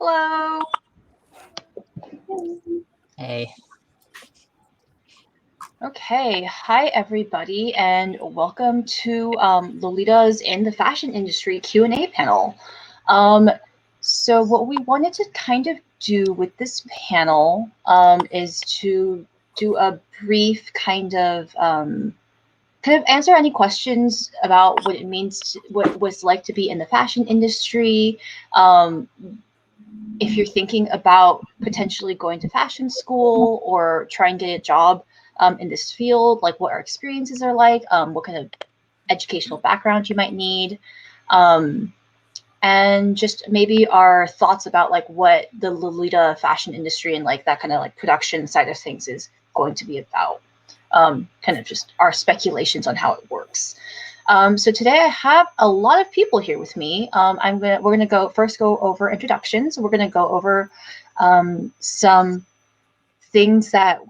Hello. Hey. Okay. Hi, everybody, and welcome to Lolitas in the fashion industry Q&A panel. So what we wanted to kind of do with this panel is to do a brief kind of answer any questions about what it means, what it was like to be in the fashion industry. If you're thinking about potentially going to fashion school or trying to get a job in this field, like what our experiences are like, what kind of educational background you might need, and just maybe our thoughts about like what the Lolita fashion industry and like that kind of like production side of things is going to be about. Kind of just our speculations on how it works. So today I have a lot of people here with me. We're gonna go over introductions. We're gonna go over some things that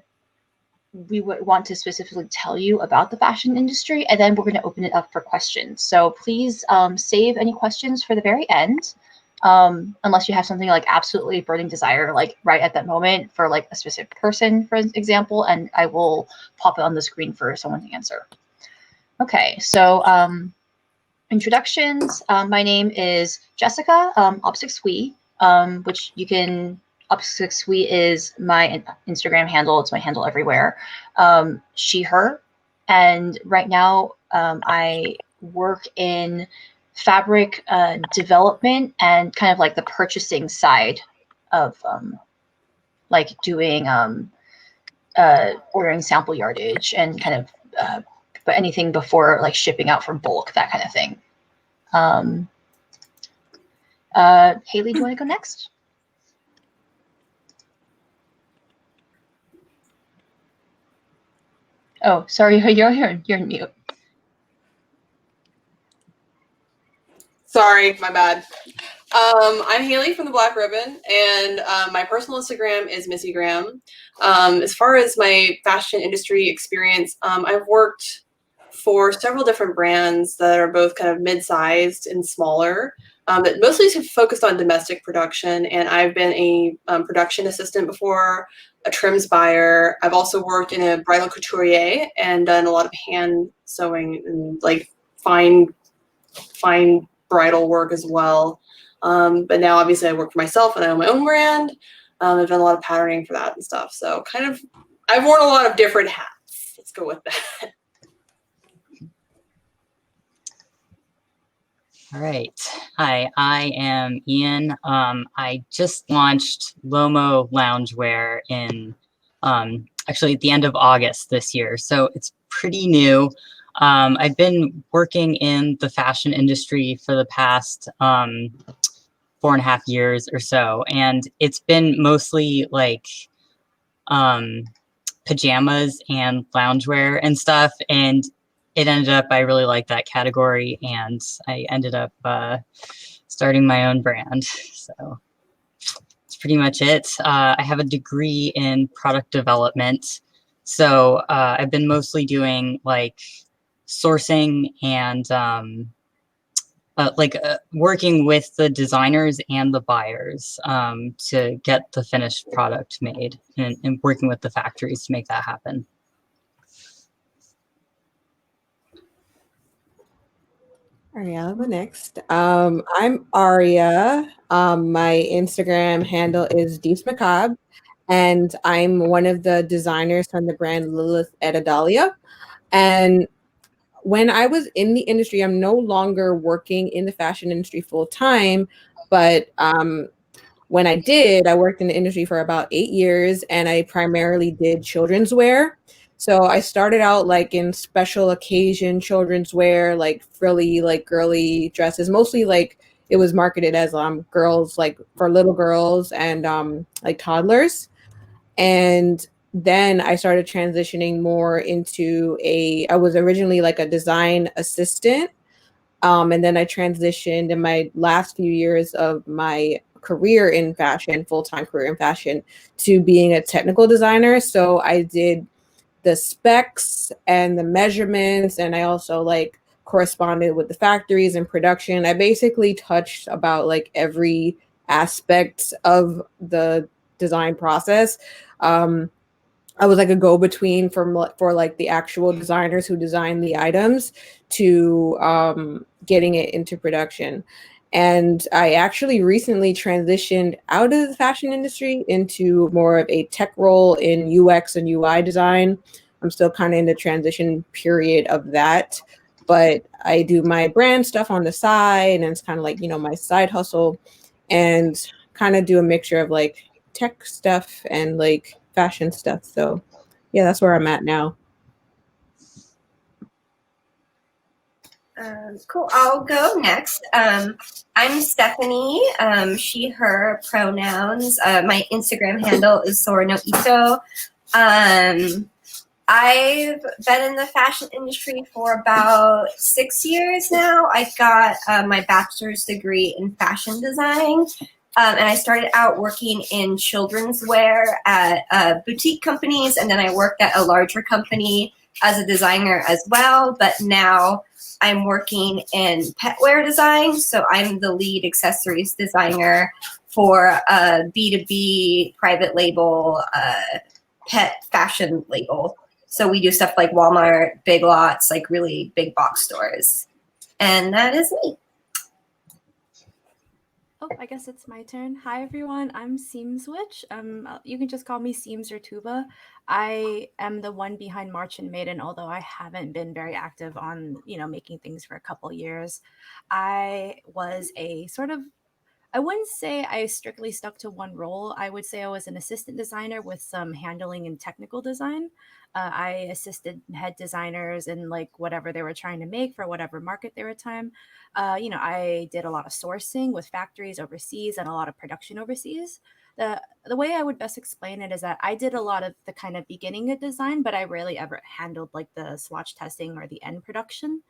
we would want to specifically tell you about the fashion industry, and then we're going to open it up for questions. So please save any questions for the very end, unless you have something like absolutely burning desire, like right at that moment for like a specific person, for example, and I will pop it on the screen for someone to answer. Okay, so introductions. My name is Jessica, Op6We, which you can, Op6We is my Instagram handle. It's my handle everywhere. She, her. And right now I work in fabric development and kind of like the purchasing side of like doing ordering sample yardage and kind of but anything before like shipping out for bulk, that kind of thing. Haley, do you want to go next? Oh, sorry, you're in mute. Sorry, my bad. I'm Haley from the Black Ribbon, and my personal Instagram is MissyGram. As far as my fashion industry experience, I've worked for several different brands that are both kind of mid-sized and smaller, that mostly focused on domestic production. And I've been a production assistant before, a trims buyer. I've also worked in a bridal couturier and done a lot of hand sewing and like fine bridal work as well. But now obviously I work for myself and I own my own brand. I've done a lot of patterning for that and stuff. So kind of, I've worn a lot of different hats. Let's go with that. All right. Hi, I am Ian. I just launched Lomo Loungewear in actually at the end of August this year. So it's pretty new. I've been working in the fashion industry for the past 4.5 years or so, and it's been mostly like pajamas and loungewear and stuff. And it ended up, I really liked that category, and I ended up starting my own brand. So that's pretty much it. I have a degree in product development. So I've been mostly doing like sourcing and working with the designers and the buyers to get the finished product made, and working with the factories to make that happen. Aria, I'll go next. I'm Aria. My Instagram handle is Deeps Macabre, and I'm one of the designers from the brand Lilith Adalia. And when I was in the industry, I'm no longer working in the fashion industry full time, but when I did, I worked in the industry for about 8 years, and I primarily did children's wear. So I started out like in special occasion children's wear, like frilly, like girly dresses. Mostly like it was marketed as girls, like for little girls and like toddlers. And then I started transitioning more into I was originally like a design assistant. And then I transitioned in my last few years of my career in fashion, full-time career in fashion, to being a technical designer. So I did the specs and the measurements, and I also like corresponded with the factories and production. I basically touched about like every aspects of the design process. I was like a go-between for like the actual designers who design the items to getting it into production. And I actually recently transitioned out of the fashion industry into more of a tech role in UX and UI design. I'm still kind of in the transition period of that, but I do my brand stuff on the side, and it's kind of like, you know, my side hustle, and kind of do a mixture of like tech stuff and like fashion stuff. So yeah, that's where I'm at now. Cool. I'll go next. I'm Stephanie. She, her pronouns. My Instagram handle is Soranoito. I've been in the fashion industry for about 6 years now. I got my bachelor's degree in fashion design. And I started out working in children's wear at boutique companies, and then I worked at a larger company as a designer as well. But now I'm working in pet wear design, so I'm the lead accessories designer for a B2B private label pet fashion label. So we do stuff like Walmart, Big Lots, like really big box stores. And that is me. Oh, I guess it's my turn. Hi, everyone. I'm Seams Witch. You can just call me Seams or Tuba. I am the one behind March and Maiden, although I haven't been very active on, making things for a couple years. I was a sort of, I wouldn't say I strictly stuck to one role. I would say I was an assistant designer with some handling and technical design. I assisted head designers in like whatever they were trying to make for whatever market they were time. I did a lot of sourcing with factories overseas and a lot of production overseas. The way I would best explain it is that I did a lot of the kind of beginning of design, but I rarely ever handled like the swatch testing or the end production.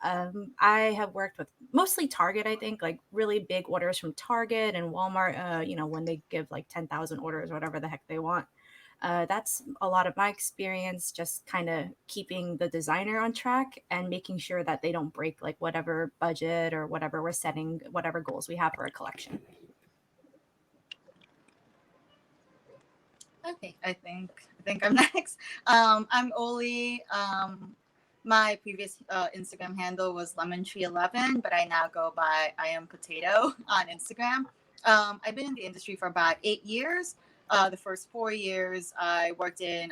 I have worked with mostly Target, I think, like really big orders from Target and Walmart, when they give like 10,000 orders, whatever the heck they want. That's a lot of my experience, just kind of keeping the designer on track and making sure that they don't break like whatever budget or whatever we're setting, whatever goals we have for a collection. Okay, I think I'm next. I'm Oli. My previous Instagram handle was lemontree11, but I now go by I am potato on Instagram. I've been in the industry for about 8 years. The first 4 years, I worked in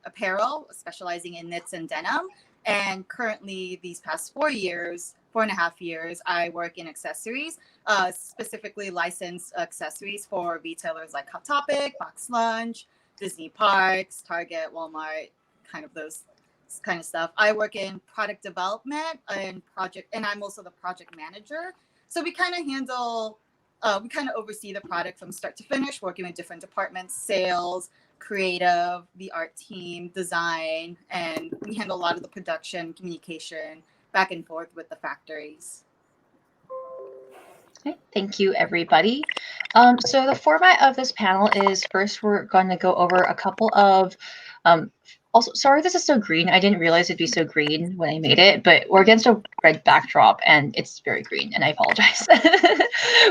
apparel, specializing in knits and denim. And currently, these past 4 years, 4.5 years, I work in accessories, specifically licensed accessories for retailers like Hot Topic, Box Lunch, Disney Parks, Target, Walmart, kind of those kind of stuff. I work in product development and I'm also the project manager. So we kind of oversee the product from start to finish, working with different departments, sales, creative, the art team, design, and we handle a lot of the production, communication, back and forth with the factories. Okay, thank you, everybody. So the format of this panel is, first we're going to go over a couple of also, sorry this is so green. I didn't realize it'd be so green when I made it, but we're against a red backdrop and it's very green, and I apologize.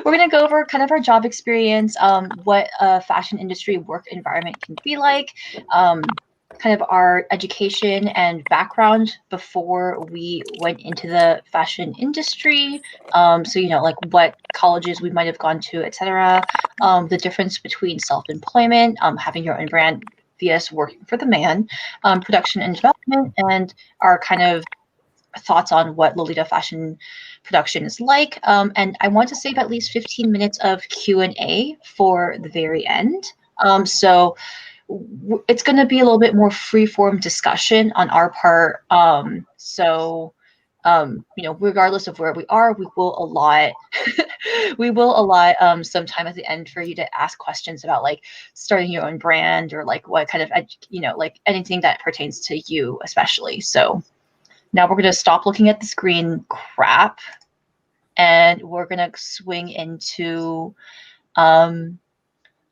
We're going to go over kind of our job experience, what a fashion industry work environment can be like, kind of our education and background before we went into the fashion industry. So, like what colleges we might have gone to, etc. The difference between self-employment, having your own brand, vs working for the man, production and development, and our kind of thoughts on what Lolita fashion production is like. And I want to save at least 15 minutes of Q&A for the very end. So it's going to be a little bit more free-form discussion on our part. Regardless of where we are, we will allot some time at the end for you to ask questions about like starting your own brand or like what kind of like anything that pertains to you especially. So now we're going to stop looking at this green crap and we're going to swing into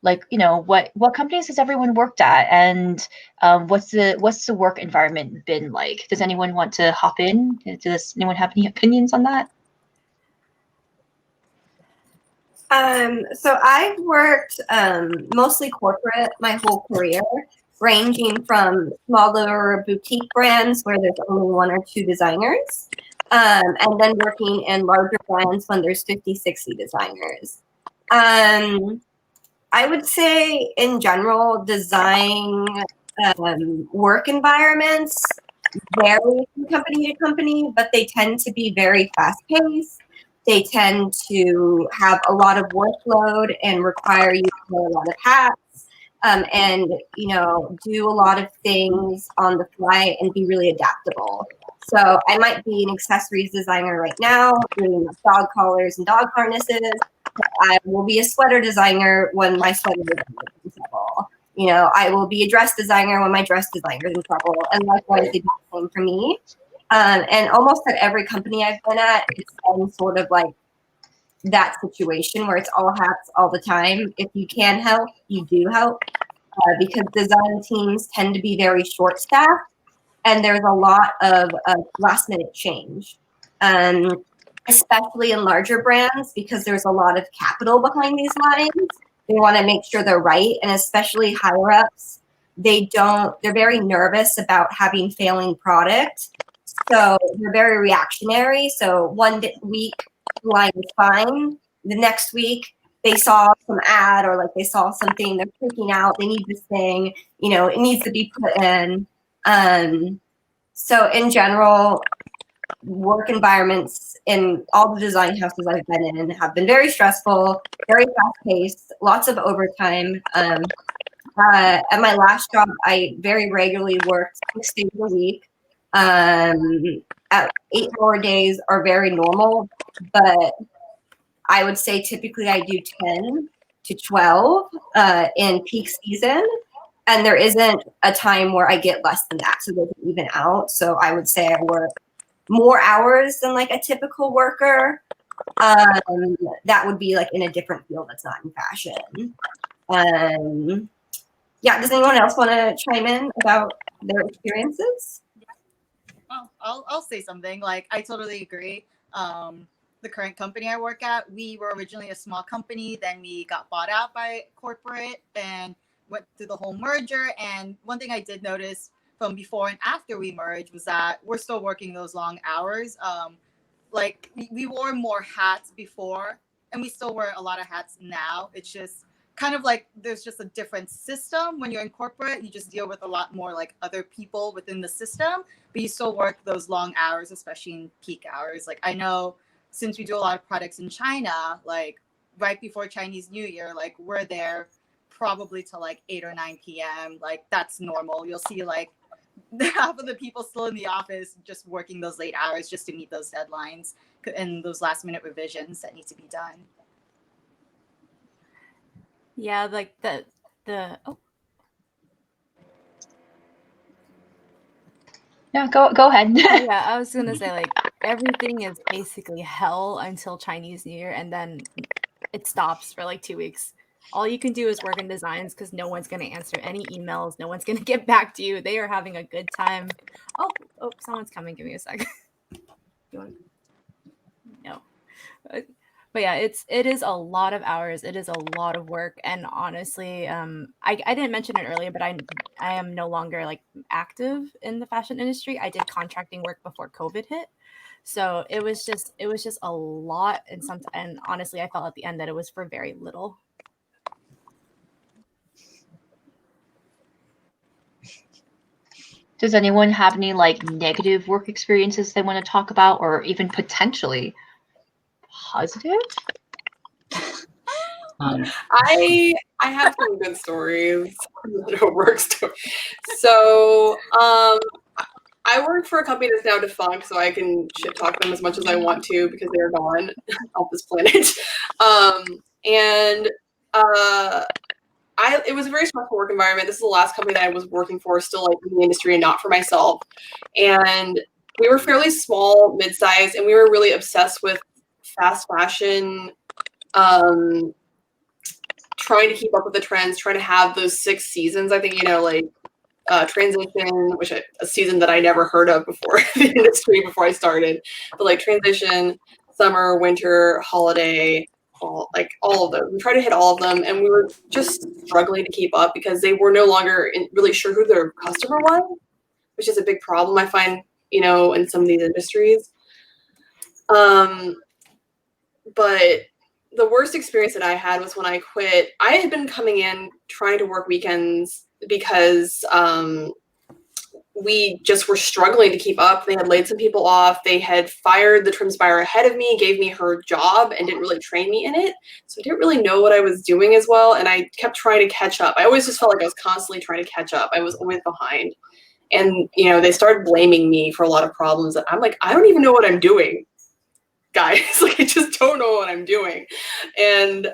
what companies has everyone worked at, and what's the work environment been like? Does anyone want to hop in? Does anyone have any opinions on that? So I've worked mostly corporate my whole career, ranging from smaller boutique brands where there's only 1 or 2 designers, and then working in larger brands when there's 50, 60 designers. I would say in general, design work environments vary from company to company, but they tend to be very fast-paced. They tend to have a lot of workload and require you to wear a lot of hats, and do a lot of things on the fly and be really adaptable. So I might be an accessories designer right now, doing dog collars and dog harnesses. I will be a sweater designer when my sweater designer is in trouble. I will be a dress designer when my dress designer is in trouble, and likewise they do the same for me. And almost at every company I've been at, it's been sort of like that situation where it's all hats all the time. If you can help, you do help, because design teams tend to be very short-staffed, and there's a lot of last-minute change. Especially in larger brands, because there's a lot of capital behind these lines. They want to make sure they're right, and especially higher ups, they're very nervous about having failing product. So they're very reactionary. So one week the line is fine. The next week they saw some ad or like they saw something, they're freaking out. They need this thing, it needs to be put in. So in general, work environments in all the design houses I've been in have been very stressful, very fast-paced, lots of overtime. At my last job, I very regularly worked 6 days a week. 8-hour days are very normal, but I would say typically I do 10 to 12 in peak season. And there isn't a time where I get less than that, so they can even out. So I would say I work more hours than like a typical worker. That would be like in a different field that's not in fashion. Yeah, does anyone else want to chime in about their experiences? Well, I'll say something. Like, I totally agree. The current company I work at, we were originally a small company, then we got bought out by corporate and went through the whole merger. And one thing I did notice from before and after we merged was that we're still working those long hours. Like we wore more hats before, and we still wear a lot of hats now. It's just kind of like there's just a different system. When you're in corporate, you just deal with a lot more like other people within the system, but you still work those long hours, especially in peak hours. Like I know since we do a lot of products in China, like right before Chinese New Year, like we're there probably till like 8 or 9 p.m. Like that's normal. You'll see like half of the people still in the office just working those late hours just to meet those deadlines and those last minute revisions that need to be done. Yeah, like the Yeah, go ahead. yeah, I was gonna say like everything is basically hell until Chinese New Year, and then it stops for like 2 weeks. All you can do is work in designs because no one's going to answer any emails. No one's going to get back to you. They are having a good time. Oh, someone's coming. Give me a second. No. But yeah, it is a lot of hours. It is a lot of work. And honestly, I didn't mention it earlier, but I am no longer like active in the fashion industry. I did contracting work before COVID hit. So it was just a lot. And honestly, I felt at the end that it was for very little. Does anyone have any like negative work experiences they want to talk about, or even potentially positive? I have some good stories. No work story. So I work for a company that's now defunct, so I can shit talk them as much as I want to because they're gone off this planet. It was a very stressful work environment. This is the last company that I was working for, still like in the industry and not for myself. And we were fairly small, mid-sized, and we were really obsessed with fast fashion, trying to keep up with the trends, trying to have those 6 seasons. I think, like transition, a season that I never heard of before the industry before I started, but like transition, summer, winter, holiday, like all of them. We tried to hit all of them, and we were just struggling to keep up because they were no longer really sure who their customer was, which is a big problem I find, in some of these industries. But the worst experience that I had was when I quit. I had been coming in trying to work weekends because we just were struggling to keep up. They had laid some people off. They had fired the trims buyer ahead of me, gave me her job, and didn't really train me in it. So I didn't really know what I was doing as well, and I kept trying to catch up. I always just felt like I was constantly trying to catch up. I was always behind. And, they started blaming me for a lot of problems that I'm like, I don't even know what I'm doing, guys. Like, I just don't know what I'm doing. And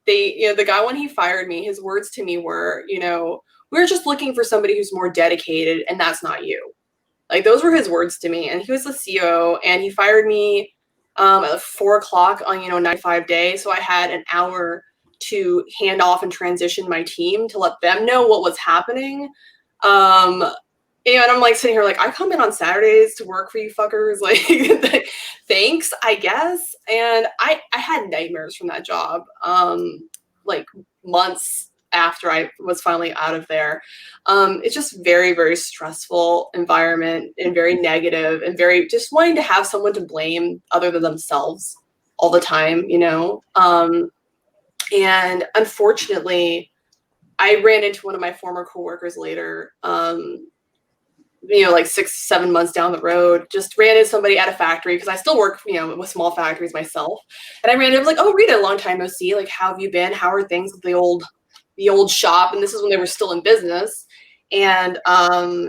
they, the guy, when he fired me, his words to me were, we're just looking for somebody who's more dedicated, and that's not you. Like, those were his words to me. And he was the CEO, and he fired me at 4 o'clock on, 9-to-5 day. So I had an hour to hand off and transition my team to let them know what was happening. And I'm like sitting here like, I come in on Saturdays to work for you fuckers. Like, thanks, I guess. And I had nightmares from that job, like months after I was finally out of there. It's just very, very stressful environment and very negative and very just wanting to have someone to blame other than themselves all the time, and unfortunately, I ran into one of my former coworkers later, like 6-7 months down the road, just ran into somebody at a factory because I still work, with small factories myself. And I ran into like, oh, Rita, long time no see. Like, how have you been? How are things with the old shop? And this is when they were still in business. And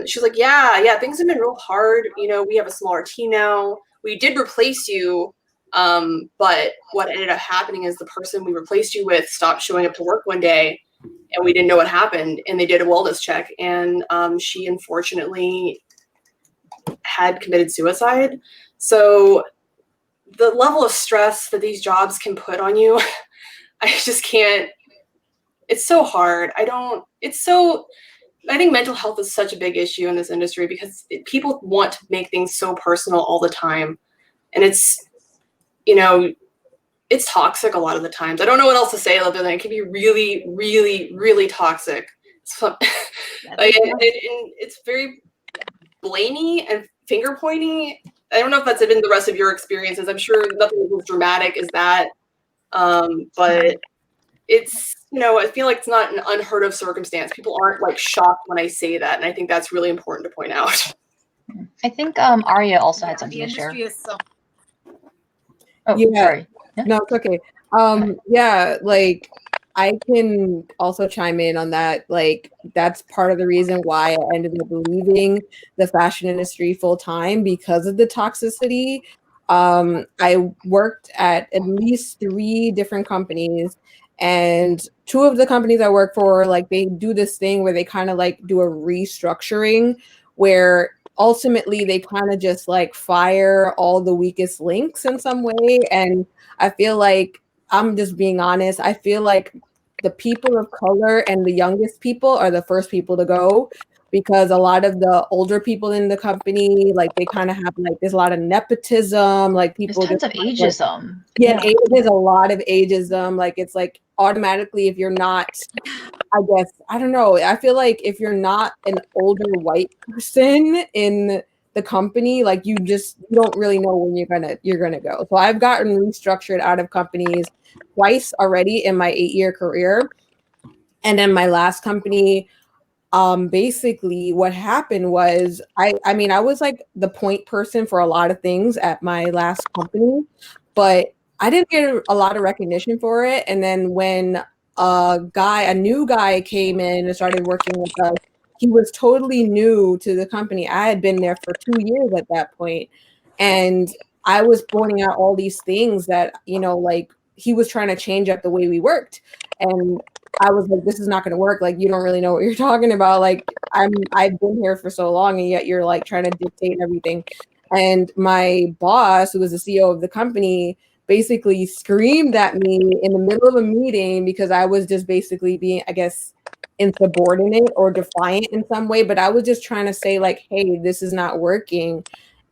she was like, yeah, things have been real hard. We have a smaller team now. We did replace you. But what ended up happening is the person we replaced you with stopped showing up to work one day, and we didn't know what happened, and they did a wellness check, and she unfortunately had committed suicide. So the level of stress that these jobs can put on you, I just can't. It's so hard. I think mental health is such a big issue in this industry because people want to make things so personal all the time, and it's toxic a lot of the times. I don't know what else to say other than it can be really, really, really toxic. And it's very blamey and finger pointing. I don't know if that's been the rest of your experiences. I'm sure nothing as dramatic as that. But it's, I feel like it's not an unheard of circumstance. People aren't like shocked when I say that. And I think that's really important to point out. I think Arya also had something the to share. industry is so. Oh, Yeah. sorry. Yeah. No, it's okay. Yeah, like I can also chime in on that. Like, that's part of the reason why I ended up leaving the fashion industry full time, because of the toxicity. I worked at least 3 different companies, and 2 of the companies I work for, like, they do this thing where they kind of like do a restructuring where ultimately they kind of just like fire all the weakest links in some way. And I feel like, I'm just being honest, I feel like the people of color and the youngest people are the first people to go, because a lot of the older people in the company, like, they kind of have like, there's a lot of nepotism, like people There's tons of ageism. Yeah, there's a lot of ageism. Like, it's like automatically, if you're not, I guess, I don't know, I feel like if you're not an older white person in the company, like, you don't really know when you're gonna go. So I've gotten restructured out of companies twice already in my 8-year career. And then my last company, basically what happened was I mean, I was like the point person for a lot of things at my last company, but I didn't get a lot of recognition for it. And then when a new guy came in and started working with us, he was totally new to the company. I had been there for 2 years at that point, and I was pointing out all these things that, like, he was trying to change up the way we worked. And I was like, this is not going to work. Like, you don't really know what you're talking about. Like, I've been here for so long, and yet you're like trying to dictate everything. And my boss, who was the CEO of the company, basically screamed at me in the middle of a meeting because I was just basically being, I guess, insubordinate or defiant in some way. But I was just trying to say, like, hey, this is not working.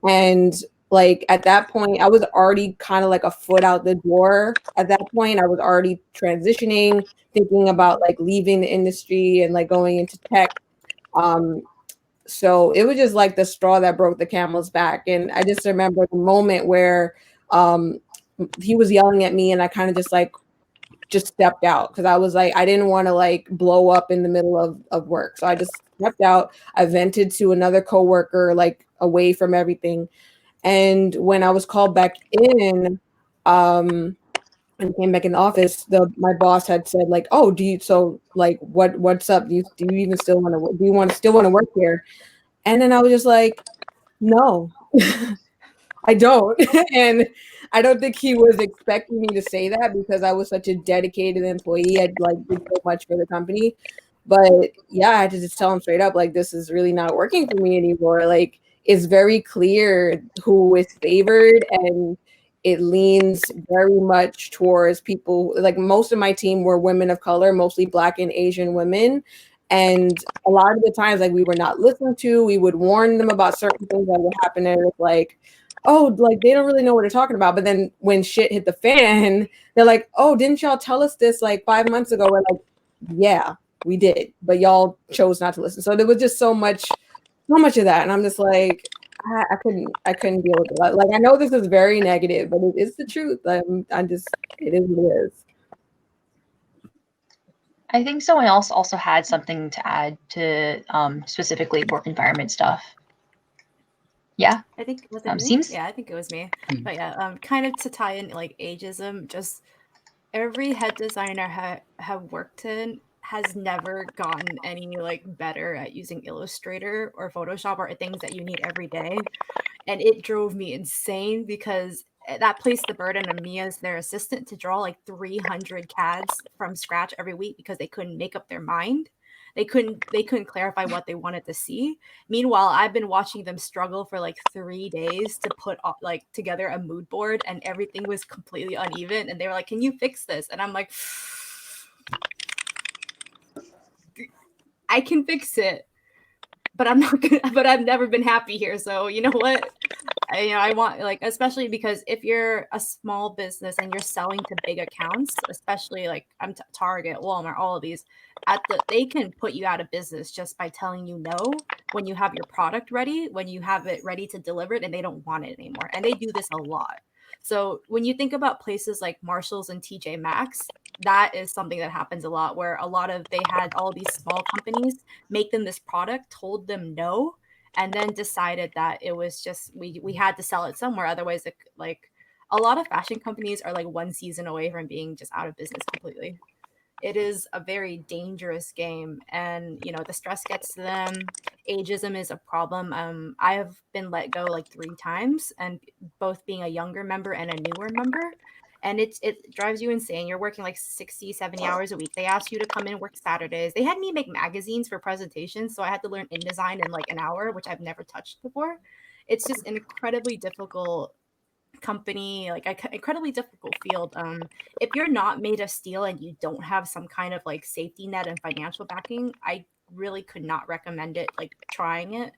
And like at that point, I was already kind of like a foot out the door. At that point, I was already transitioning, thinking about like leaving the industry and like going into tech. Um, so it was just like the straw that broke the camel's back. And I just remember the moment where um, he was yelling at me, and I kind of just stepped out because I was like, I didn't want to like blow up in the middle of work. So I just stepped out. I vented to another coworker, like away from everything. And when I was called back in, and came back in the office, my boss had said like, "Oh, do you so like what's up? Do you even still want to do you want to still want to work here?" And then I was just like, "No, I don't." And I don't think he was expecting me to say that because I was such a dedicated employee. I'd like did so much for the company. But yeah, I had to just tell him straight up, like, this is really not working for me anymore. Like, it's very clear who is favored, and it leans very much towards people. Like, most of my team were women of color, mostly Black and Asian women. And a lot of the times, like, we were not listened to. We would warn them about certain things that would happen, and it's like, oh, like they don't really know what they're talking about. But then when shit hit the fan, they're like, oh, didn't y'all tell us this like 5 months ago? We're like, yeah, we did, but y'all chose not to listen. So there was just so much of that, and I'm just like, I couldn't deal with it. Like I know this is very negative, but it is the truth. I'm just, it is what it is. I think someone else also had something to add to specifically work environment stuff. Yeah. I think was it me? Seems. Yeah, I think it was me. But yeah, kind of to tie in like ageism, just every head designer have worked in has never gotten any like better at using Illustrator or Photoshop or things that you need every day. And it drove me insane because that placed the burden on me as their assistant to draw like 300 CADs from scratch every week because they couldn't make up their mind. They couldn't clarify what they wanted to see. Meanwhile, I've been watching them struggle for like 3 days to put like together a mood board, and everything was completely uneven. And they were like, "Can you fix this?" And I'm like, "I can fix it, but I'm not gonna. But I've never been happy here. So you know what? I want like, especially because if you're a small business and you're selling to big accounts, especially like I'm Target, Walmart, all of these, they can put you out of business just by telling you no when you have your product ready, when you have it ready to deliver it, and they don't want it anymore. And they do this a lot. So when you think about places like Marshalls and TJ Maxx, that is something that happens a lot where they had all these small companies make them this product, told them no, and then decided that it was just we had to sell it somewhere, otherwise like a lot of fashion companies are like one season away from being just out of business completely. It is a very dangerous game, and the stress gets to them. Ageism is a problem. I have been let go like 3 times, and both being a younger member and a newer member, and it drives you insane. You're working like 60, 70 hours a week. They ask you to come in and work Saturdays. They had me make magazines for presentations, so I had to learn InDesign in like an hour, which I've never touched before. It's just an incredibly difficult company, like incredibly difficult field. If you're not made of steel and you don't have some kind of like safety net and financial backing, I really could not recommend it, like trying it.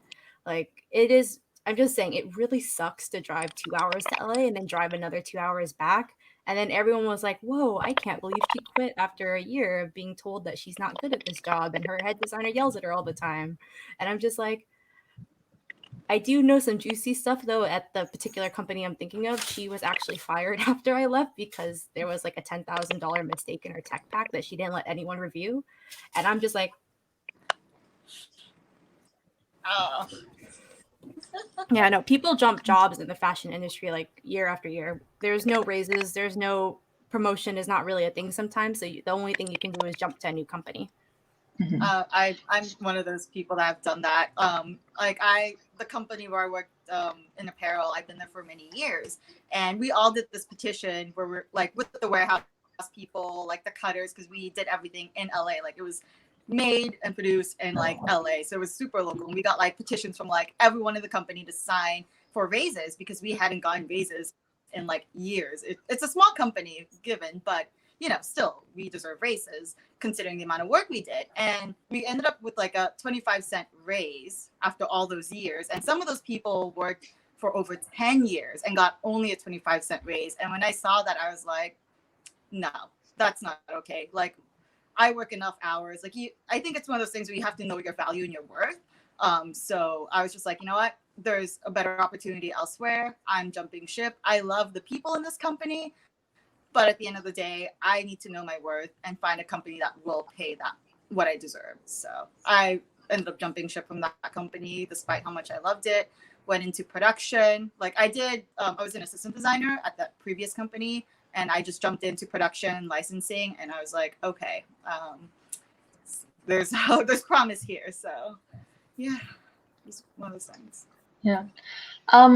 Like it is, I'm just saying, it really sucks to drive 2 hours to LA and then drive another 2 hours back. And then everyone was like, whoa, I can't believe she quit after a year of being told that she's not good at this job and her head designer yells at her all the time. And I'm just like, I do know some juicy stuff though. At the particular company I'm thinking of, she was actually fired after I left because there was like a $10,000 mistake in her tech pack that she didn't let anyone review. And I'm just like, Oh. yeah, no, people jump jobs in the fashion industry like year after year. There's no raises, there's no promotion, is not really a thing sometimes. So the only thing you can do is jump to a new company. I'm one of those people that have done that. The company where I worked in apparel, I've been there for many years, and we all did this petition where we're like with the warehouse people, like the cutters, because we did everything in LA. Like it was made and produced in like LA, so it was super local. And we got like petitions from like everyone in the company to sign for raises because we hadn't gotten raises in like years. It's a small company given, but still we deserve raises considering the amount of work we did. And we ended up with like a 25-cent raise after all those years. And some of those people worked for over 10 years and got only a 25-cent raise. And when I saw that, I was like, no, that's not okay. Like, I work enough hours. Like, I think it's one of those things where you have to know your value and your worth. So I was just like, you know what? There's a better opportunity elsewhere. I'm jumping ship. I love the people in this company, but at the end of the day, I need to know my worth and find a company that will pay that what I deserve. So I ended up jumping ship from that company, despite how much I loved it. Went into production. Like I did, I was an assistant designer at that previous company, and I just jumped into production licensing, and I was like, okay, there's promise here. So yeah, it's one of those things. Yeah.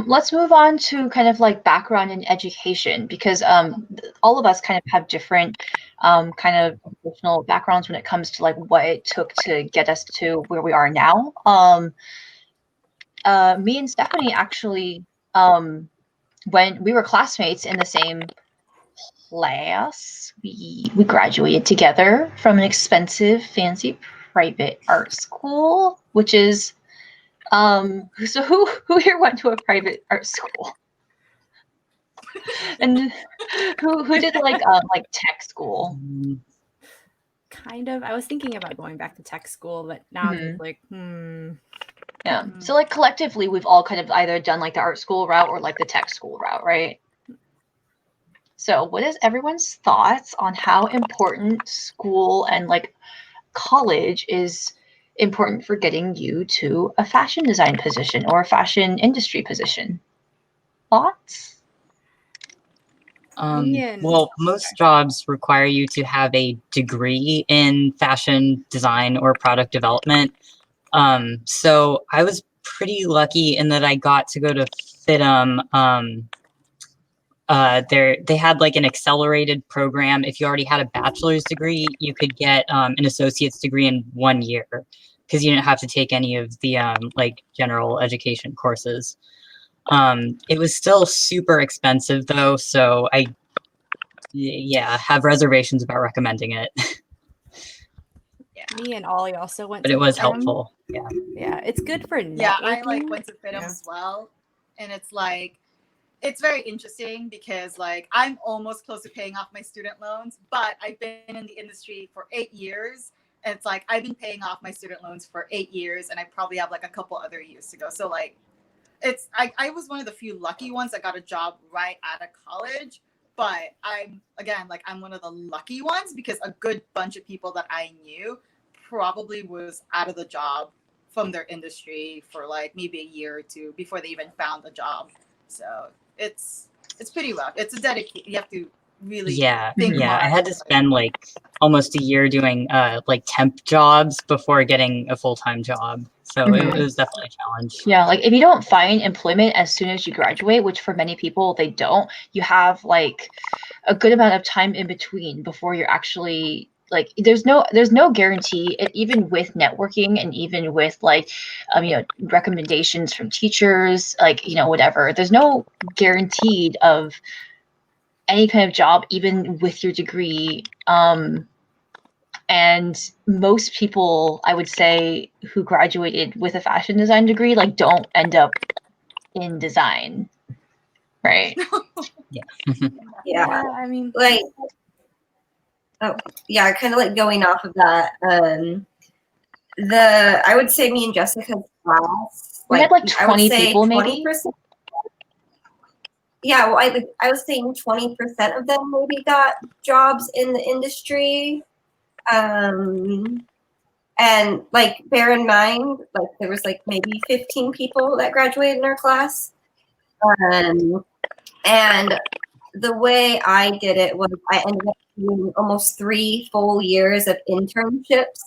Let's move on to kind of like background in education, because all of us kind of have different kind of personal backgrounds when it comes to like what it took to get us to where we are now. Me and Stephanie actually, when we were classmates in the same class, we graduated together from an expensive, fancy private art school, which is so who here went to a private art school? And who did like tech school? Kind of. I was thinking about going back to tech school, but now I'm just like, Yeah. So like collectively, we've all kind of either done like the art school route or like the tech school route, right? So what is everyone's thoughts on how important school and like college is important for getting you to a fashion design position or a fashion industry position? Thoughts? Well, most jobs require you to have a degree in fashion design or product development. So I was pretty lucky in that I got to go to FITM. They had like an accelerated program. If you already had a bachelor's degree, you could get an associate's degree in 1 year because you didn't have to take any of the like general education courses. It was still super expensive though, so I have reservations about recommending it. Me and Ollie also went But to it was FITM. helpful. Yeah, it's good for networking. Yeah, I like went to FITM as well, and it's like it's very interesting because like I'm almost close to paying off my student loans, but I've been in the industry for 8 years, and it's like I've been paying off my student loans for 8 years, and I probably have like a couple other years to go. So like it's I was one of the few lucky ones that got a job right out of college, but I'm one of the lucky ones because a good bunch of people that I knew probably was out of the job from their industry for like maybe a year or two before they even found a job. So it's pretty rough. It's a dedication. You have to really think hard. I had to spend like almost a year doing like temp jobs before getting a full-time job. So it was definitely a challenge. Yeah, like if you don't find employment as soon as you graduate, which for many people they don't, you have like a good amount of time in between before you're actually like there's no guarantee, even with networking and even with like recommendations from teachers, like whatever, there's no guaranteed of any kind of job even with your degree. And most people, I would say, who graduated with a fashion design degree like don't end up in design, right? Yeah, I mean, like, kind of like going off of that. I would say me and Jessica's class, we had like 20 people, 20%, maybe. Yeah, well, I was saying 20% of them maybe got jobs in the industry. And like bear in mind, like there was like maybe 15 people that graduated in our class. And the way I did it was I ended up doing almost 3 full years of internships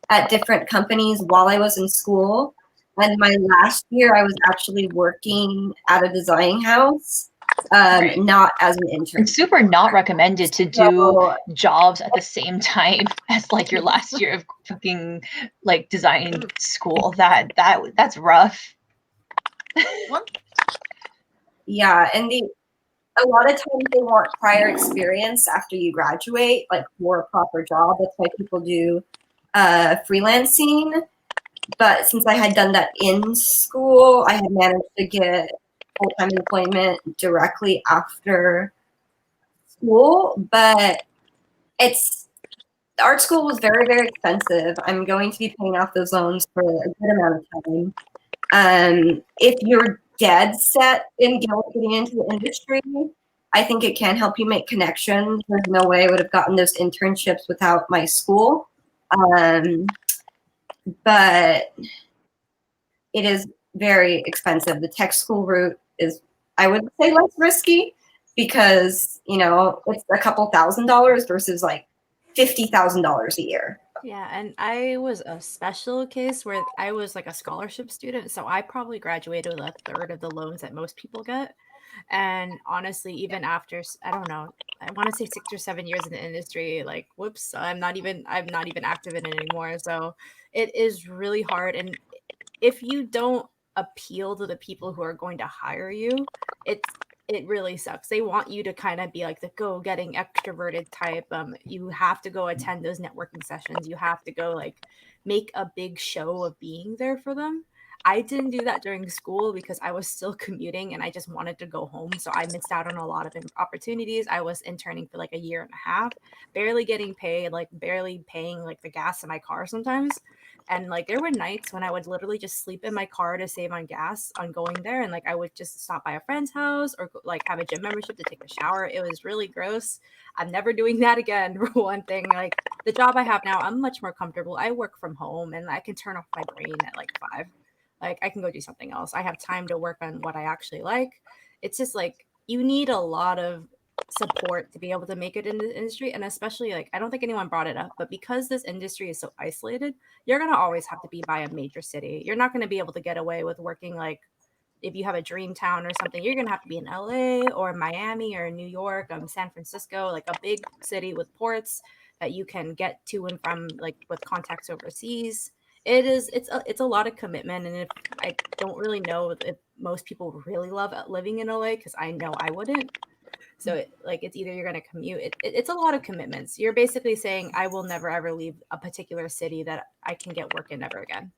at different companies while I was in school. And my last year, I was actually working at a design house, not as an intern. It's super not recommended to do jobs at the same time as like your last year of fucking like design school. That's rough. Yeah, and a lot of times they want prior experience after you graduate, like for a proper job. That's why people do freelancing. But since I had done that in school, I had managed to get full-time employment directly after school, but the art school was very, very expensive. I'm going to be paying off those loans for a good amount of time. If you're dead set in getting into the industry, I think it can help you make connections. There's no way I would have gotten those internships without my school. But it is very expensive. The tech school route is, I would say, less risky because, it's a couple $1,000s versus like $50,000 a year. Yeah, and I was a special case where I was like a scholarship student, so I probably graduated with a third of the loans that most people get. And honestly, even after, I don't know, I want to say 6 or 7 years in the industry, like, whoops, I'm not even active in it anymore. So it is really hard. And if you don't appeal to the people who are going to hire you, it really sucks. They want you to kind of be like the go-getting extroverted type. You have to go attend those networking sessions. You have to go like make a big show of being there for them. I didn't do that during school because I was still commuting and I just wanted to go home. So I missed out on a lot of opportunities. I was interning for like a year and a half, barely getting paid, like barely paying like the gas in my car sometimes. And like there were nights when I would literally just sleep in my car to save on gas on going there. And like I would just stop by a friend's house or like have a gym membership to take a shower. It was really gross. I'm never doing that again. For one thing, like the job I have now, I'm much more comfortable. I work from home and I can turn off my brain at like 5. Like I can go do something else. I have time to work on what I actually like. It's just like you need a lot of support to be able to make it in the industry. And especially like I don't think anyone brought it up, but because this industry is so isolated, you're going to always have to be by a major city. You're not going to be able to get away with working like if you have a dream town or something. You're going to have to be in LA or Miami or New York, San Francisco, like a big city with ports that you can get to and from, like with contacts overseas. It's a lot of commitment. And if I don't really know if most people really love living in LA, because I know I wouldn't. So it's either you're going to commute. It's a lot of commitments. You're basically saying, I will never, ever leave a particular city that I can get work in ever again.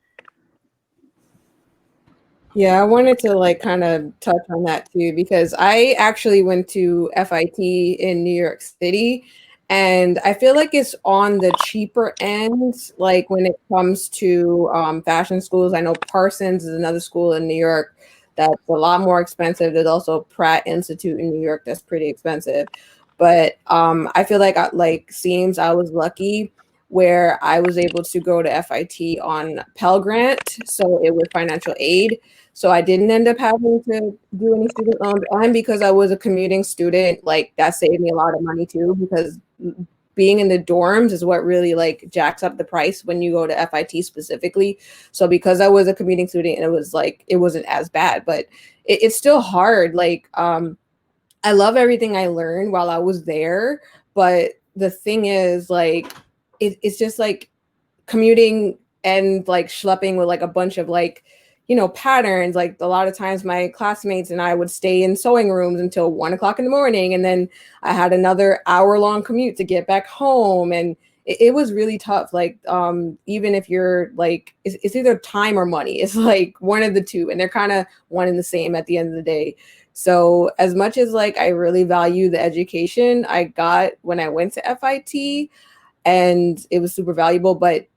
Yeah, I wanted to like kind of touch on that too, because I actually went to FIT in New York City, and I feel like it's on the cheaper end, like when it comes to fashion schools. I know Parsons is another school in New York that's a lot more expensive. There's also Pratt Institute in New York that's pretty expensive. But I feel like Seams, I was lucky where I was able to go to FIT on Pell Grant, so it was financial aid. So I didn't end up having to do any student loans. And because I was a commuting student, like that saved me a lot of money too, because being in the dorms is what really like jacks up the price when you go to FIT specifically. So because I was a commuting student, it was like, it wasn't as bad, but it's still hard. Like, I love everything I learned while I was there. But the thing is like, it's just like commuting and like schlepping with like a bunch of like, patterns. Like a lot of times my classmates and I would stay in sewing rooms until 1 o'clock in the morning. And then I had another hour-long commute to get back home. And it was really tough. Like, even if you're like, it's either time or money. It's like one of the two, and they're kind of one and the same at the end of the day. So as much as like I really value the education I got when I went to FIT, and it was super valuable, but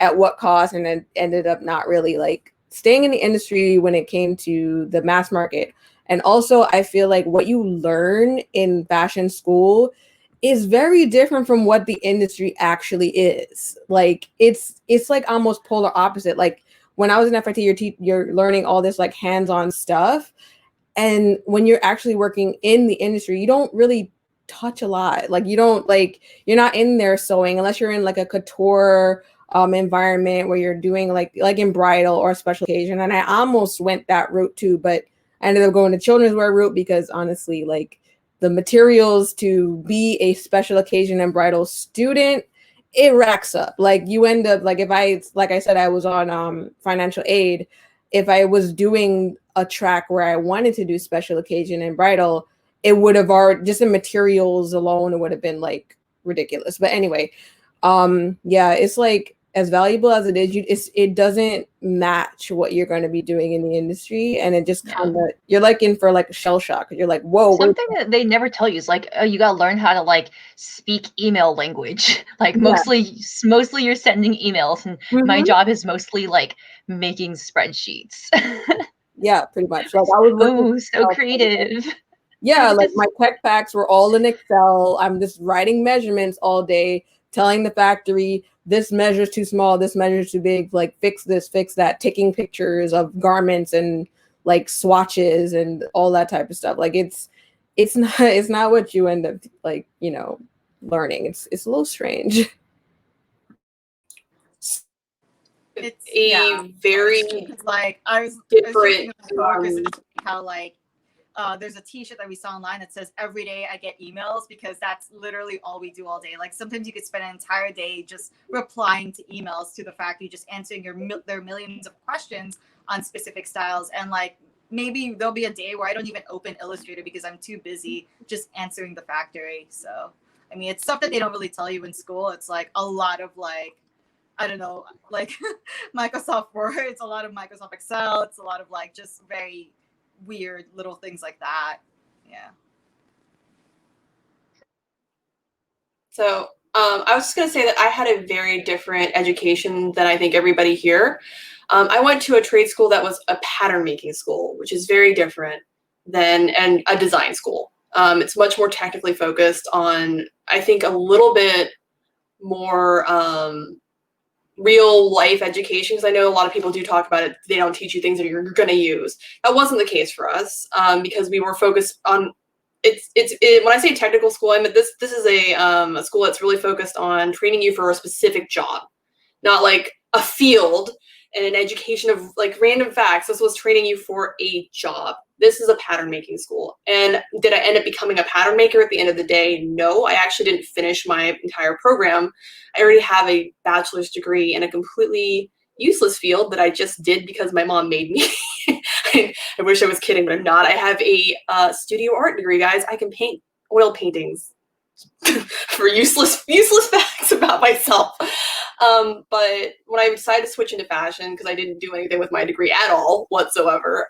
at what cost? And then ended up not really like staying in the industry when it came to the mass market. And also I feel like what you learn in fashion school is very different from what the industry actually is. Like it's like almost polar opposite. Like when I was in FIT, you're learning all this like hands-on stuff, and when you're actually working in the industry, you don't really touch a lot. Like you're not in there sewing unless you're in like a couture environment where you're doing like in bridal or special occasion. And I almost went that route too, but I ended up going the children's wear route because honestly, like the materials to be a special occasion and bridal student, it racks up. Like you end up like, if like I said, I was on financial aid. If I was doing a track where I wanted to do special occasion and bridal, it would have already, just the materials alone, it would have been like ridiculous. But anyway, yeah, it's like as valuable as it is, it doesn't match what you're going to be doing in the industry, and it just kind of you're like in for like a shell shock. You're like, whoa. Something that they never tell you is like, oh, you gotta learn how to like speak email language. Like mostly you're sending emails, and my job is mostly like making spreadsheets. Yeah, pretty much. Like I was so creative. Yeah, like my tech packs were all in Excel. I'm just writing measurements all day, telling the factory this measure's too small, this measure's too big, like fix this, fix that, taking pictures of garments and like swatches and all that type of stuff. Like it's not what you end up like, you know, learning. It's a little strange. It's very like I was different. How like there's a t-shirt that we saw online that says every day I get emails, because that's literally all we do all day. Like sometimes you could spend an entire day just replying to emails to the factory, just answering their millions of questions on specific styles. And like maybe there'll be a day where I don't even open Illustrator because I'm too busy just answering the factory. So I mean, it's stuff that they don't really tell you in school. It's like a lot of like, I don't know, like Microsoft Word, it's a lot of Microsoft Excel, it's a lot of like just very weird little things like that. Yeah. So I was just going to say that I had a very different education than I think everybody here. I went to a trade school that was a pattern making school, which is very different than a design school. It's much more technically focused on, I think, a little bit more real life education, because I know a lot of people do talk about it. They don't teach you things that you're going to use. That wasn't the case for us, because we were focused on when I say technical school, I mean this is a school that's really focused on training you for a specific job, not like a field and an education of like random facts. This was training you for a job. This is a pattern making school. And did I end up becoming a pattern maker at the end of the day? No, I actually didn't finish my entire program. I already have a bachelor's degree in a completely useless field that I just did because my mom made me. I wish I was kidding, but I'm not. I have a studio art degree, guys. I can paint oil paintings for useless facts about myself. But when I decided to switch into fashion, because I didn't do anything with my degree at all whatsoever,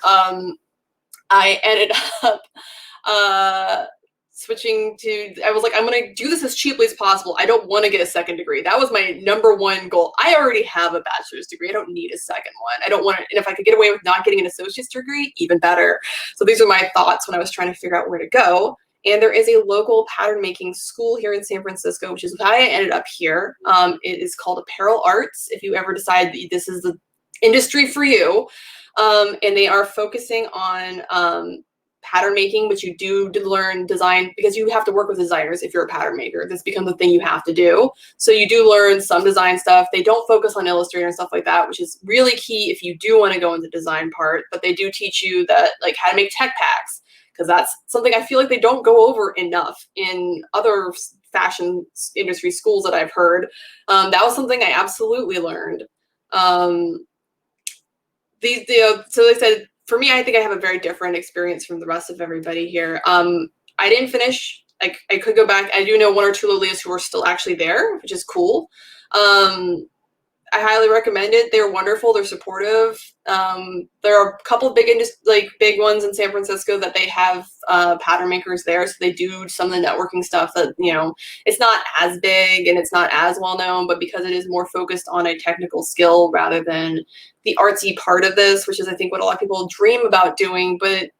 I ended up switching to, I was like, I'm going to do this as cheaply as possible. I don't want to get a second degree. That was my number one goal. I already have a bachelor's degree. I don't need a second one. I don't want to, and if I could get away with not getting an associate's degree, even better. So these are my thoughts when I was trying to figure out where to go. And there is a local pattern making school here in San Francisco, which is why I ended up here. It is called Apparel Arts. If you ever decide that this is the industry for you, and they are focusing on pattern making, which you do to learn design, because you have to work with designers if you're a pattern maker. This becomes a thing you have to do. So you do learn some design stuff. They don't focus on Illustrator and stuff like that, which is really key if you do want to go into the design part. But they do teach you that, like, how to make tech packs, because that's something I feel like they don't go over enough in other fashion industry schools that I've heard. That was something I absolutely learned. So like I said, for me, I think I have a very different experience from the rest of everybody here. I didn't finish. I could go back. I do know one or two Lolitas who are still actually there, which is cool. I highly recommend it. They're wonderful. They're supportive. There are a couple of big ones in San Francisco that they have pattern makers there. So they do some of the networking stuff that, you know, it's not as big and it's not as well known, but because it is more focused on a technical skill rather than the artsy part of this, which is, I think, what a lot of people dream about doing, but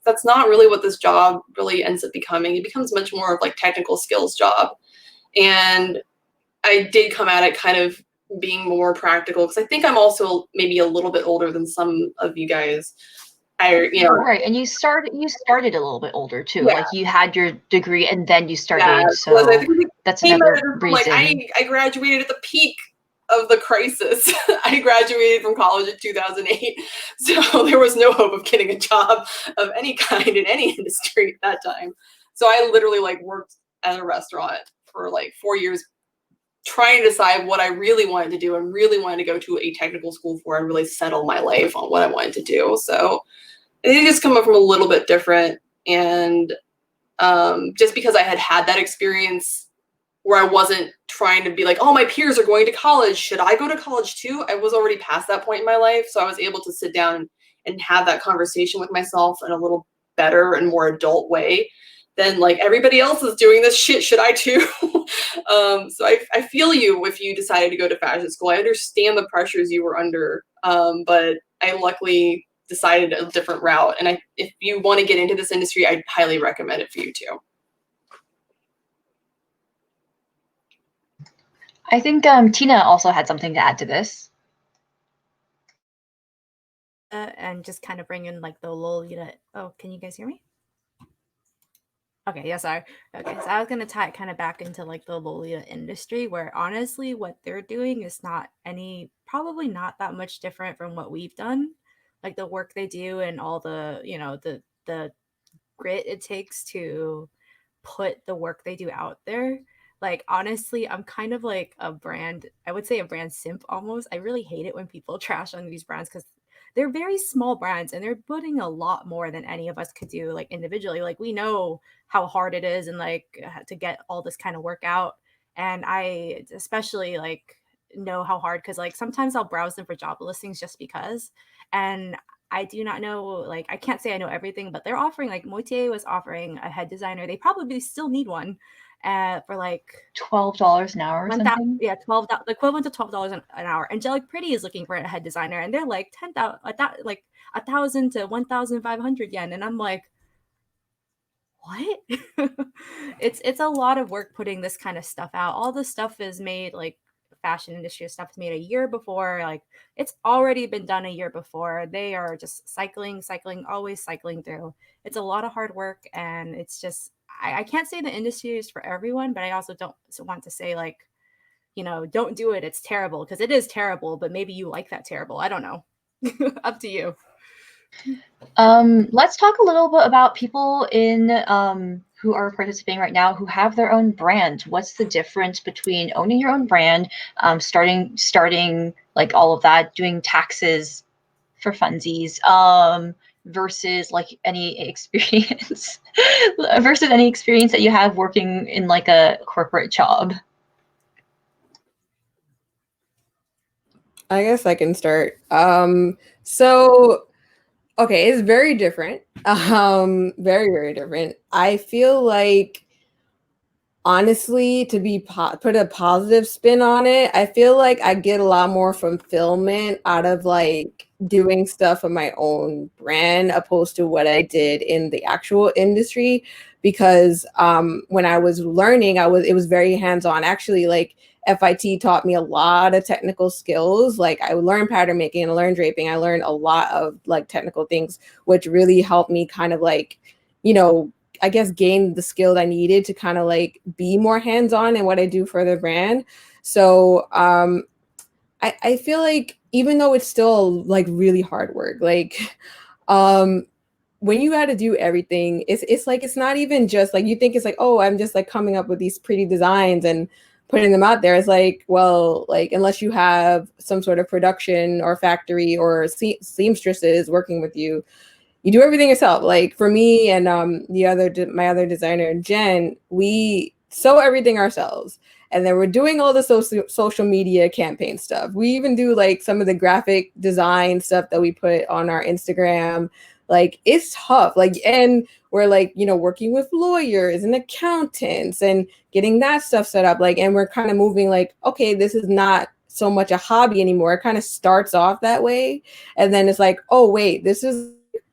that's not really what this job really ends up becoming. It becomes much more of like technical skills job. And I did come at it kind of being more practical, because I think I'm also maybe a little bit older than some of you guys. Right, and you started a little bit older too. Yeah. Like you had your degree and then you started. Yeah, so that's another reason. Like I graduated at the peak of the crisis. I graduated from college in 2008, so there was no hope of getting a job of any kind in any industry at that time. So I literally like worked at a restaurant for like 4 years, trying to decide what I really wanted to do and really wanted to go to a technical school for and really settle my life on what I wanted to do. So I think it's come up from a little bit different. And just because I had that experience where I wasn't trying to be like, oh, my peers are going to college. Should I go to college too? I was already past that point in my life. So I was able to sit down and have that conversation with myself in a little better and more adult way than like everybody else is doing this shit. Should I too? So I feel you if you decided to go to fashion school. I understand the pressures you were under, but I luckily decided a different route. And if you want to get into this industry, I highly recommend it for you too. I think Tina also had something to add to this. And just kind of bring in like the Lolita. Oh, can you guys hear me? Okay, yeah, sorry. Okay, so I was gonna tie it kind of back into like the Lolita industry, where honestly, what they're doing is probably not that much different from what we've done. Like the work they do and all the, the grit it takes to put the work they do out there. Like honestly, I'm kind of like I would say a brand simp almost. I really hate it when people trash on these brands because they're very small brands and they're putting a lot more than any of us could do like individually. Like we know how hard it is and like to get all this kind of work out. And I especially like know how hard because like sometimes I'll browse them for job listings just because. And I do not know, like, I can't say I know everything, but they're offering, like, Moitié was offering a head designer. They probably still need one for like $12 an hour or something. Yeah, the equivalent to $12 an hour. Angelic Pretty is looking for a head designer, and they're like 10,000, like 1,000 to 1,500 yen, and I'm like, what? It's a lot of work putting this kind of stuff out. All the stuff is made like fashion industry stuff is made a year before. Like it's already been done a year before. They are just cycling, always cycling through. It's a lot of hard work, and it's just I can't say the industry is for everyone, but I also don't want to say like, don't do it. It's terrible because it is terrible, but maybe you like that terrible. I don't know. Up to you. Let's talk a little bit about people who are participating right now who have their own brand. What's the difference between owning your own brand, starting like all of that, doing taxes for funsies, versus like any experience that you have working in like a corporate job? I guess I can start. So okay, it's very different. Very, very different. I feel like honestly, to be put a positive spin on it, I feel like I get a lot more fulfillment out of like doing stuff of my own brand opposed to what I did in the actual industry because when I was learning, it was very hands-on. Actually, like FIT taught me a lot of technical skills. Like I learned pattern making and I learned draping. I learned a lot of like technical things, which really helped me kind of like, I guess gain the skill I needed to kind of like be more hands-on in what I do for the brand. So I feel like even though it's still like really hard work, like when you got to do everything, it's like it's not even just like you think it's like, oh, I'm just like coming up with these pretty designs and putting them out there. It's like, well, like unless you have some sort of production or factory or seamstresses working with you, you do everything yourself. Like for me and my other designer, Jen, we sew everything ourselves. And then we're doing all the social media campaign stuff. We even do like some of the graphic design stuff that we put on our Instagram. Like it's tough. Like, and we're like, working with lawyers and accountants and getting that stuff set up. Like, and we're kind of moving like, okay, this is not so much a hobby anymore. It kind of starts off that way. And then it's like, oh, wait, this is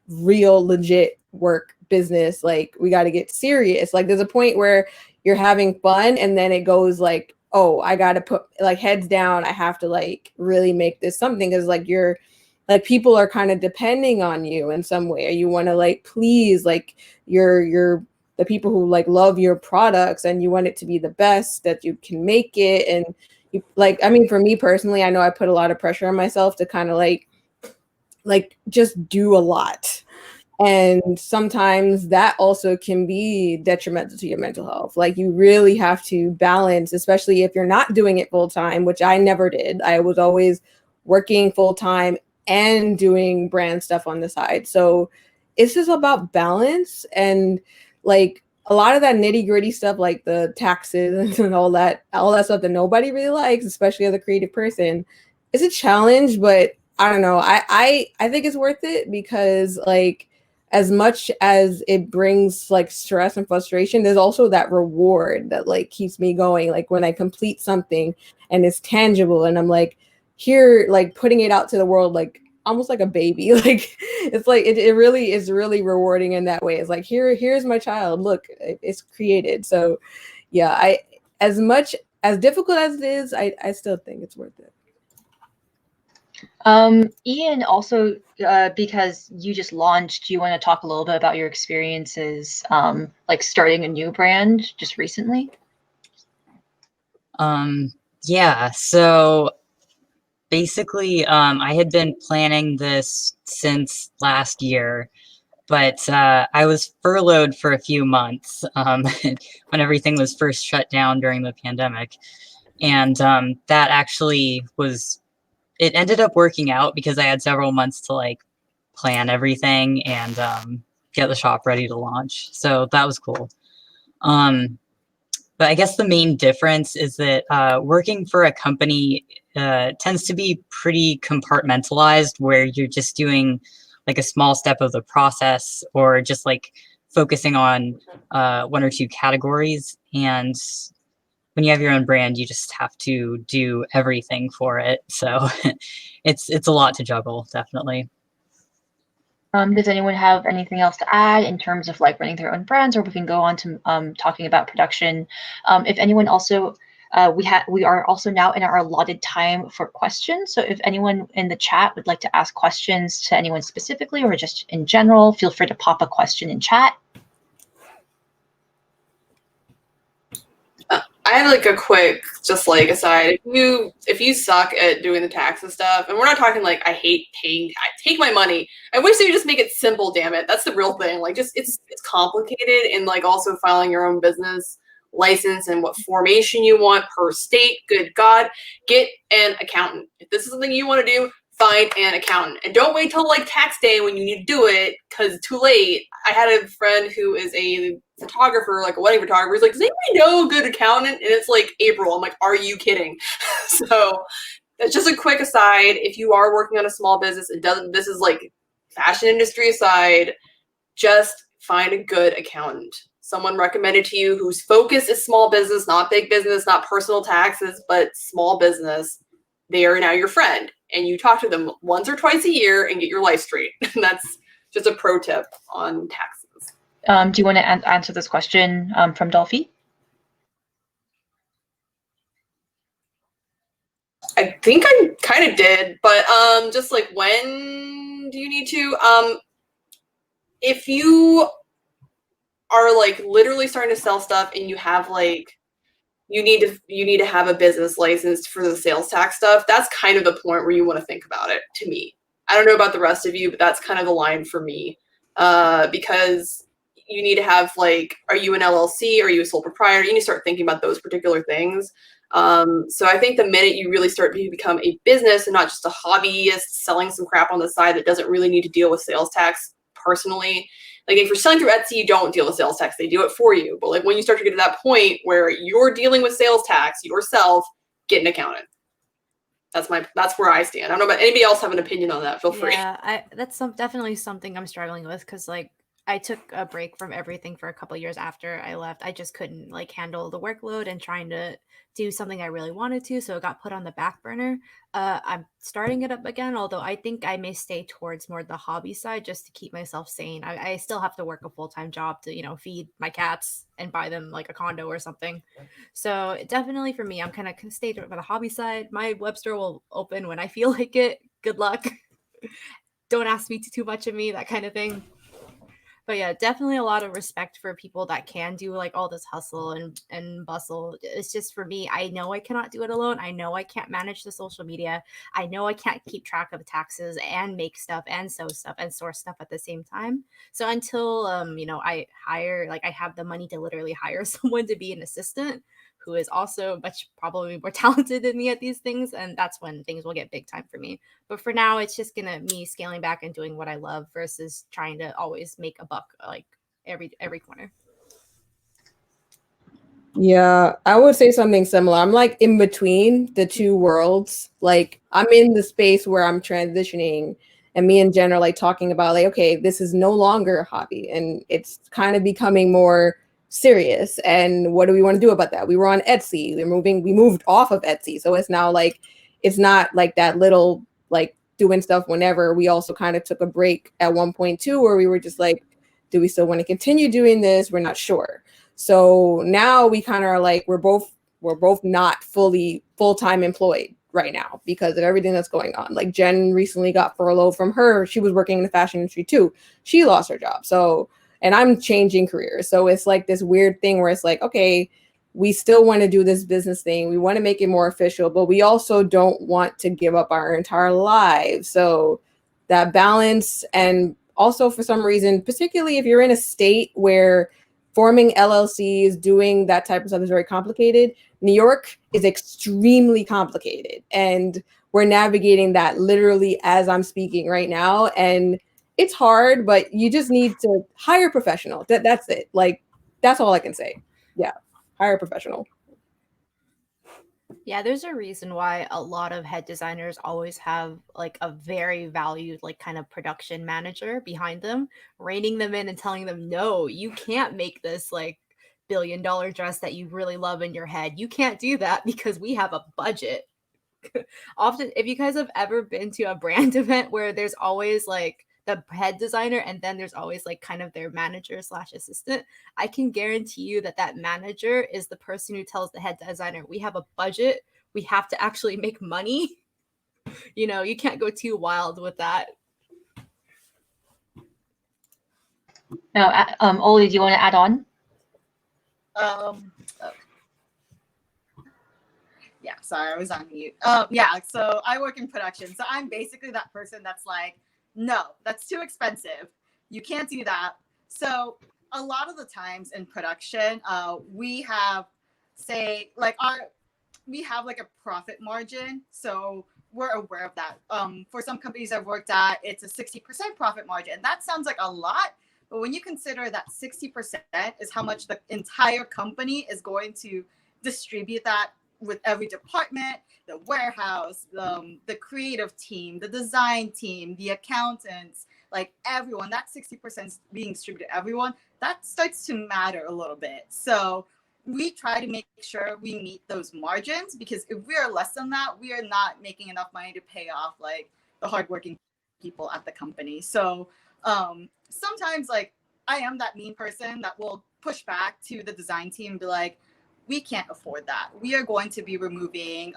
real legit work business. Like we got to get serious. Like there's a point where you're having fun and then it goes like, oh, I got to put like heads down. I have to like really make this something because like you're like people are kind of depending on you in some way, or you want to like please like your the people who like love your products and you want it to be the best that you can make it. And you like, I mean, for me personally, I know I put a lot of pressure on myself to kind of like just do a lot. And sometimes that also can be detrimental to your mental health. Like you really have to balance, especially if you're not doing it full time, which I never did. I was always working full time and doing brand stuff on the side. So it's just about balance. And like, a lot of that nitty gritty stuff, like the taxes and all that stuff that nobody really likes, especially as a creative person, is a challenge. But I don't know. I think it's worth it because like as much as it brings like stress and frustration, there's also that reward that like keeps me going. Like when I complete something and it's tangible and I'm like here, like putting it out to the world, like almost like a baby. Like it's like it really is really rewarding in that way. It's like here's my child. Look, it's created. So yeah, I as much as difficult as it is, I still think it's worth it. Ian, also, because you just launched, do you want to talk a little bit about your experiences, like starting a new brand just recently? Yeah, so basically, I had been planning this since last year, but I was furloughed for a few months when everything was first shut down during the pandemic. And that actually was, it ended up working out because I had several months to like plan everything and get the shop ready to launch. So that was cool. But I guess the main difference is that working for a company tends to be pretty compartmentalized, where you're just doing like a small step of the process or just like focusing on one or two categories. And when you have your own brand, you just have to do everything for it. So it's a lot to juggle, definitely. Does anyone have anything else to add in terms of like running their own brands, or we can go on to talking about production? If anyone also, we are also now in our allotted time for questions. So if anyone in the chat would like to ask questions to anyone specifically or just in general, feel free to pop a question in chat. I have like a quick, just like aside. If you suck at doing the taxes stuff, and we're not talking like I hate paying, take my money. I wish they would just make it simple. Damn it, that's the real thing. Like just it's complicated, and like also filing your own business license and what formation you want per state. Good God, get an accountant. If this is something you want to do, find an accountant, and don't wait till like tax day when you need to do it because it's too late. I had a friend who is a photographer, like a wedding photographer. He's like, does anybody know a good accountant? And it's like April. I'm like, are you kidding? So that's just a quick aside. If you are working on a small business, it doesn't. This is like fashion industry aside. Just find a good accountant. Someone recommended to you whose focus is small business, not big business, not personal taxes, but small business. They are now your friend, and you talk to them once or twice a year and get your life straight. And that's just a pro tip on taxes. Do you want to answer this question from Dolphy? I think I kind of did, but just like when do you need to? If you are like literally starting to sell stuff and you have like you need to have a business license for the sales tax stuff, that's kind of the point where you want to think about it. To me, I don't know about the rest of you, but that's kind of the line for me, because you need to have like, are you an LLC? Are you a sole proprietor? You need to start thinking about those particular things. So I think the minute you really start to become a business and not just a hobbyist selling some crap on the side that doesn't really need to deal with sales tax personally, like if you're selling through Etsy, you don't deal with sales tax. They do it for you. But like when you start to get to that point where you're dealing with sales tax yourself, get an accountant. That's where I stand. I don't know about anybody else have an opinion on that. Feel free. Yeah, that's definitely something I'm struggling with because like I took a break from everything for a couple of years after I left. I just couldn't like handle the workload and trying to do something I really wanted to, so it got put on the back burner. I'm starting it up again, although I think I may stay towards more the hobby side just to keep myself sane. I still have to work a full-time job to, feed my cats and buy them like a condo or something. So definitely for me, I'm kind of stay by the hobby side. My web store will open when I feel like it. Good luck. Don't ask me too much of me, that kind of thing. But yeah, definitely a lot of respect for people that can do like all this hustle and bustle. It's just for me, I know I cannot do it alone. I know I can't manage the social media. I know I can't keep track of taxes and make stuff and sew stuff and source stuff at the same time. So until I hire, like I have the money to literally hire someone to be an assistant who is also much probably more talented than me at these things, and that's when things will get big time for me. But for now, it's just gonna me scaling back and doing what I love versus trying to always make a buck like every corner. Yeah, I would say something similar. I'm like in between the two worlds. Like I'm in the space where I'm transitioning, and me and Jen are like talking about like, okay, this is no longer a hobby and it's kind of becoming more serious. And what do we want to do about that? We were on Etsy. We moved off of Etsy. So it's now like it's not like that little like doing stuff whenever. We also kind of took a break at one point too, where we were just like, do we still want to continue doing this? We're not sure. So now we kind of are like we're both not full-time employed right now because of everything that's going on. Like Jen recently got furloughed from she was working in the fashion industry too. She lost her job. So and I'm changing careers. So it's like this weird thing where it's like, okay, we still want to do this business thing. We want to make it more official, but we also don't want to give up our entire lives. So that balance, and also for some reason, particularly if you're in a state where forming LLCs, doing that type of stuff is very complicated. New York is extremely complicated, and we're navigating that literally as I'm speaking right now. And it's hard, but you just need to hire a professional. That's it. Like, that's all I can say. Yeah, hire a professional. Yeah, there's a reason why a lot of head designers always have like a very valued like kind of production manager behind them, reining them in and telling them, no, you can't make this like $1 billion dress that you really love in your head. You can't do that because we have a budget. Often, if you guys have ever been to a brand event where there's always like the head designer and then there's always like kind of their manager slash assistant, I can guarantee you that that manager is the person who tells the head designer, we have a budget, we have to actually make money. You know, you can't go too wild with that. Now, Oli, do you want to add on? Yeah, sorry, I was on mute. Yeah, so I work in production. So I'm basically that person that's like, no, that's too expensive. You can't do that. So a lot of the times in production, we have, say, like we have like a profit margin. So we're aware of that. For some companies I've worked at, it's a 60% profit margin. And that sounds like a lot. But when you consider that 60% is how much the entire company is going to distribute that with every department, the warehouse, the creative team, the design team, the accountants, like everyone, that 60% is being distributed to everyone, that starts to matter a little bit. So we try to make sure we meet those margins, because if we are less than that, we are not making enough money to pay off like the hardworking people at the company. So sometimes like I am that mean person that will push back to the design team and be like, we can't afford that. We are going to be removing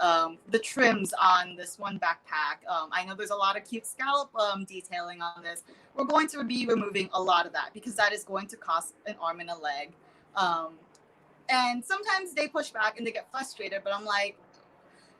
the trims on this one backpack. I know there's a lot of cute scallop detailing on this. We're going to be removing a lot of that because that is going to cost an arm and a leg. And sometimes they push back and they get frustrated, but I'm like,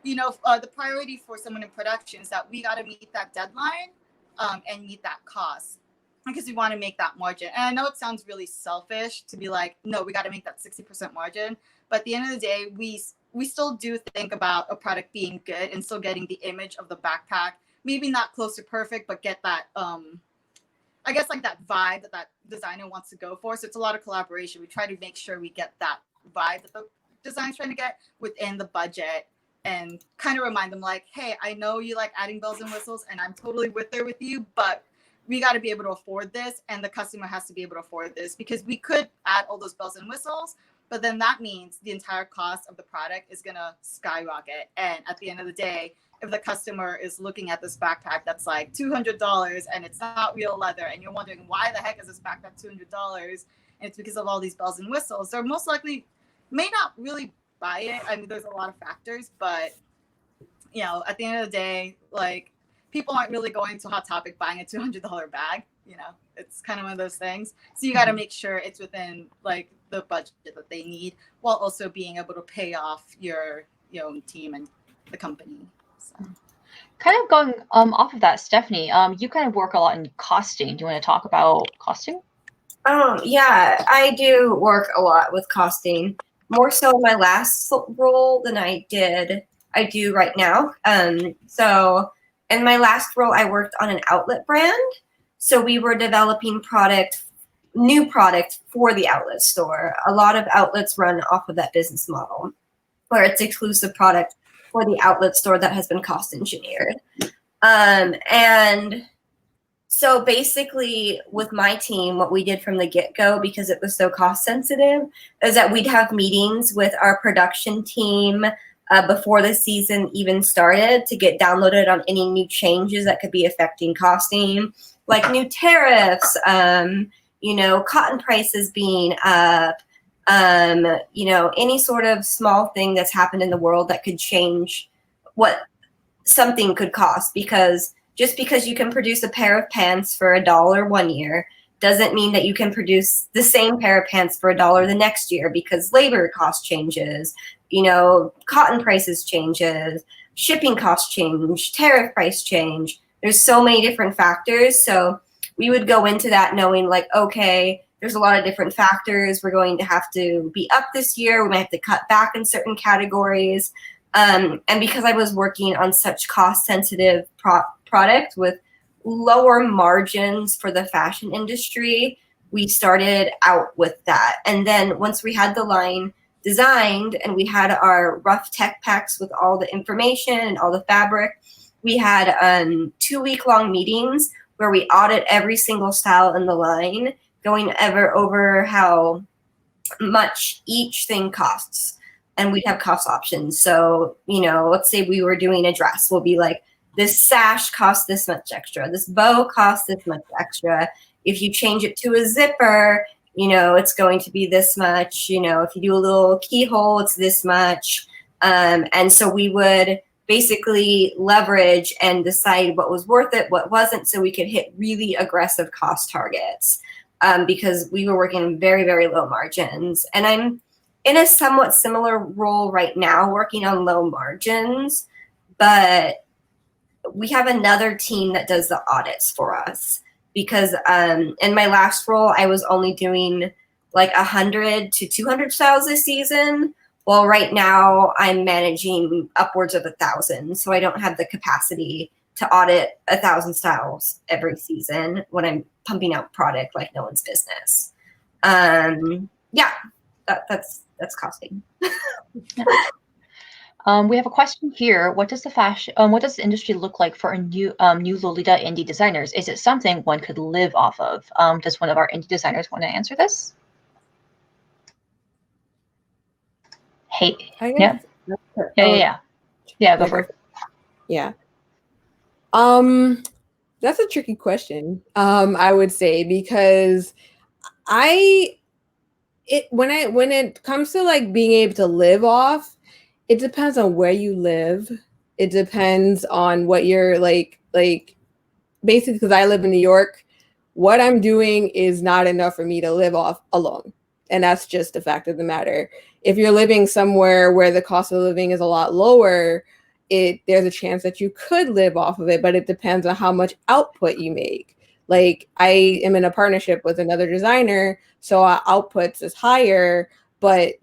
you know, the priority for someone in production is that we got to meet that deadline and meet that cost, because we want to make that margin. And I know it sounds really selfish to be like, no, we got to make that 60% margin. But at the end of the day, we still do think about a product being good and still getting the image of the backpack, maybe not close to perfect, but get that, I guess like that vibe that designer wants to go for. So it's a lot of collaboration. We try to make sure we get that vibe that the designer's trying to get within the budget, and kind of remind them like, hey, I know you like adding bells and whistles and I'm totally there with you, but we got to be able to afford this, and the customer has to be able to afford this, because we could add all those bells and whistles, but then that means the entire cost of the product is going to skyrocket. And at the end of the day, if the customer is looking at this backpack that's like $200 and it's not real leather, and you're wondering why the heck is this backpack $200, and it's because of all these bells and whistles, they're most likely may not really buy it. I mean, there's a lot of factors, but you know, at the end of the day, like, people aren't really going to Hot Topic buying a $200 bag. You know, it's kind of one of those things. So you got to make sure it's within like the budget that they need, while also being able to pay off your own team and the company. So. Kind of going off of that, Stephanie, you kind of work a lot in costing. Do you want to talk about costing? Yeah, I do work a lot with costing, more so in my last role than I do right now. So in my last role, I worked on an outlet brand. So we were developing product new product for the outlet store. A lot of outlets run off of that business model where it's exclusive product for the outlet store that has been cost engineered. And so basically with my team, what we did from the get-go, because it was so cost sensitive, is that we'd have meetings with our production team before the season even started to get downloaded on any new changes that could be affecting costing, like new tariffs, cotton prices being up, any sort of small thing that's happened in the world that could change what something could cost. Because just because you can produce a pair of pants for $1 one year doesn't mean that you can produce the same pair of pants for $1 the next year, because labor cost changes, cotton prices changes, shipping costs change, tariff price change. There's so many different factors. So we would go into that knowing like, okay, there's a lot of different factors. We're going to have to be up this year. We might have to cut back in certain categories. And because I was working on such cost sensitive product with lower margins for the fashion industry, we started out with that. And then once we had the line designed and we had our rough tech packs with all the information and all the fabric, we had 2-week-long meetings where we audit every single style in the line, going over how much each thing costs. And we'd have cost options. So, let's say we were doing a dress. We'll be like, this sash costs this much extra. This bow costs this much extra. If you change it to a zipper, it's going to be this much. If you do a little keyhole, it's this much. And so we would basically leverage and decide what was worth it, what wasn't, so we could hit really aggressive cost targets, because we were working very, very low margins. And I'm in a somewhat similar role right now, working on low margins, but we have another team that does the audits for us, because in my last role, I was only doing like 100 to 200 styles this season. Well, right now I'm managing upwards of 1,000. So I don't have the capacity to audit 1,000 styles every season when I'm pumping out product like no one's business. That's costing. We have a question here. What does the industry look like for a new Lolita indie designers? Is it something one could live off of? Does one of our indie designers want to answer this? Hey, yeah, go for it. Yeah. That's a tricky question. I would say, because when it comes to like being able to live off, it depends on where you live. It depends on what you're like basically, because I live in New York, what I'm doing is not enough for me to live off alone. And that's just the fact of the matter. If you're living somewhere where the cost of living is a lot lower, there's a chance that you could live off of it, but it depends on how much output you make. Like, I am in a partnership with another designer, so our outputs is higher, but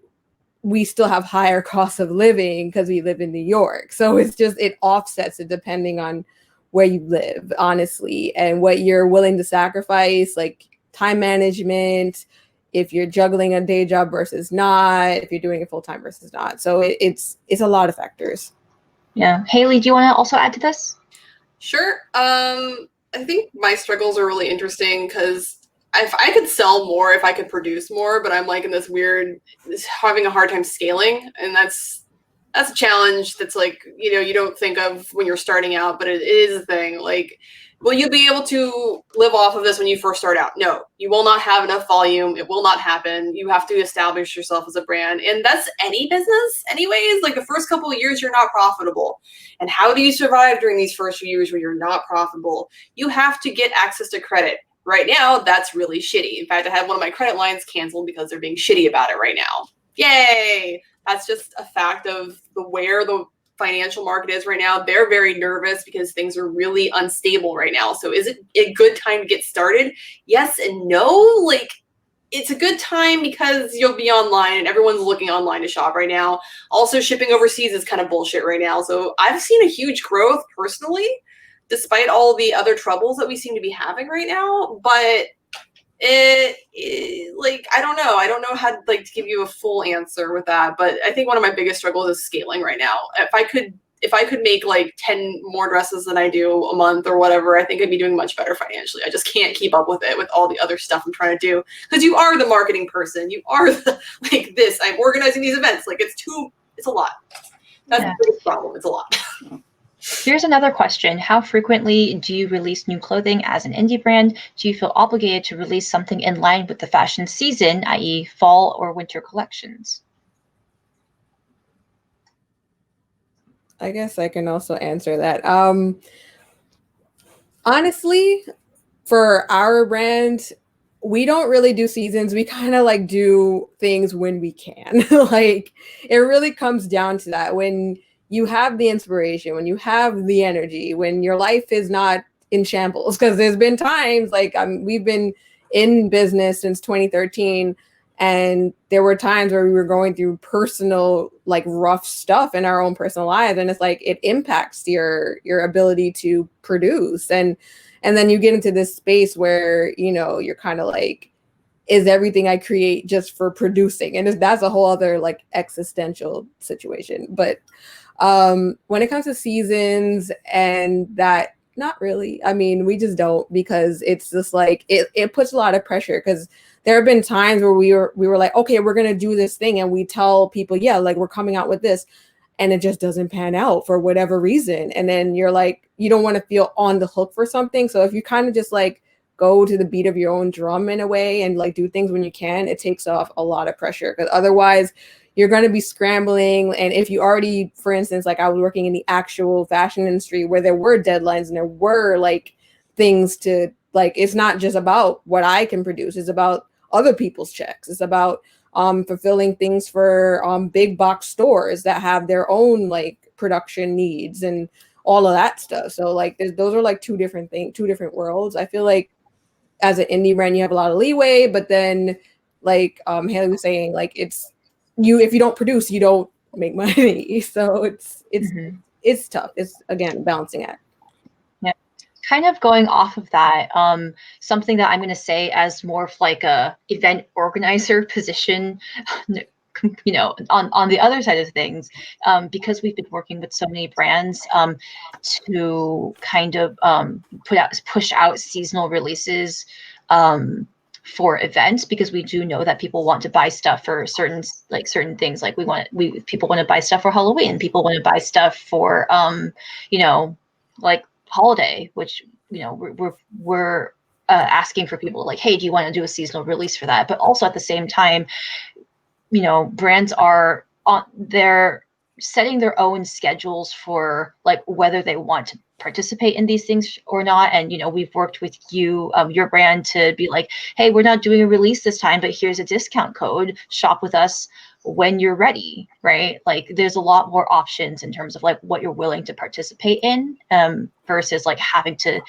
we still have higher costs of living because we live in New York. So it offsets it depending on where you live, honestly, and what you're willing to sacrifice, like time management, if you're juggling a day job versus not, if you're doing it full-time versus not. So it's a lot of factors. Yeah. Haley, do you want to also add to this? Sure. I think my struggles are really interesting because if I could sell more, if I could produce more, but I'm like in this having a hard time scaling. And that's a challenge that's like, you don't think of when you're starting out, but it is a thing. Like, will you be able to live off of this when you first start out? No, you will not have enough volume. It will not happen. You have to establish yourself as a brand. And that's any business anyways. Like the first couple of years, you're not profitable. And how do you survive during these first few years where you're not profitable? You have to get access to credit. Right now, that's really shitty. In fact, I had one of my credit lines canceled because they're being shitty about it right now. Yay! That's just a fact of where the financial market is right now. They're very nervous because things are really unstable right now. So is it a good time to get started? Yes and no. Like, it's a good time because you'll be online and everyone's looking online to shop right now. Also, shipping overseas is kind of bullshit right now. So I've seen a huge growth personally, despite all the other troubles that we seem to be having right now. But Like, I don't know. I don't know how to give you a full answer with that, but I think one of my biggest struggles is scaling right now. If I could make like 10 more dresses than I do a month or whatever, I think I'd be doing much better financially. I just can't keep up with it with all the other stuff I'm trying to do. Because you are the marketing person. You are the, this. I'm organizing these events. It's a lot. That's the biggest problem. It's a lot. Here's another question. How frequently do you release new clothing as an indie brand? Do you feel obligated to release something in line with the fashion season, i.e. fall or winter collections? I guess I can also answer that. Honestly, for our brand, we don't really do seasons. We kind of do things when we can. It really comes down to that. When you have the inspiration, when you have the energy, when your life is not in shambles, because there's been times we've been in business since 2013, and there were times where we were going through personal rough stuff in our own personal lives, and it's it impacts your ability to produce, and then you get into this space where you're kind of is everything I create just for producing? And that's a whole other existential situation. But when it comes to seasons and that, not really. I mean, we just don't, because it's just it puts a lot of pressure, because there have been times where we were like, okay, we're going to do this thing. And we tell people, yeah, we're coming out with this. And it just doesn't pan out for whatever reason. And then you're you don't want to feel on the hook for something. So if you kind of just go to the beat of your own drum in a way and do things when you can, it takes off a lot of pressure, because otherwise you're going to be scrambling. And if you already, for instance, I was working in the actual fashion industry where there were deadlines and there were things to it's not just about what I can produce. It's about other people's checks. It's about fulfilling things for big box stores that have their own production needs and all of that stuff. So those are two different things, two different worlds. I feel as an indie brand, you have a lot of leeway, but then Haley was saying, it's if you don't produce, you don't make money. So it's tough. It's, again, balancing act. Kind of going off of that, something that I'm going to say as more of a event organizer position, on the other side of things, because we've been working with so many brands to kind of push out seasonal releases for events, because we do know that people want to buy stuff for certain things. People want to buy stuff for Halloween. People want to buy stuff for holiday, which we're asking for people hey, do you want to do a seasonal release for that? But also at the same time, brands are they're setting their own schedules for whether they want to participate in these things or not. And we've worked with your brand to be hey, we're not doing a release this time, but here's a discount code, shop with us when you're ready, right? There's a lot more options in terms of what you're willing to participate in, versus having to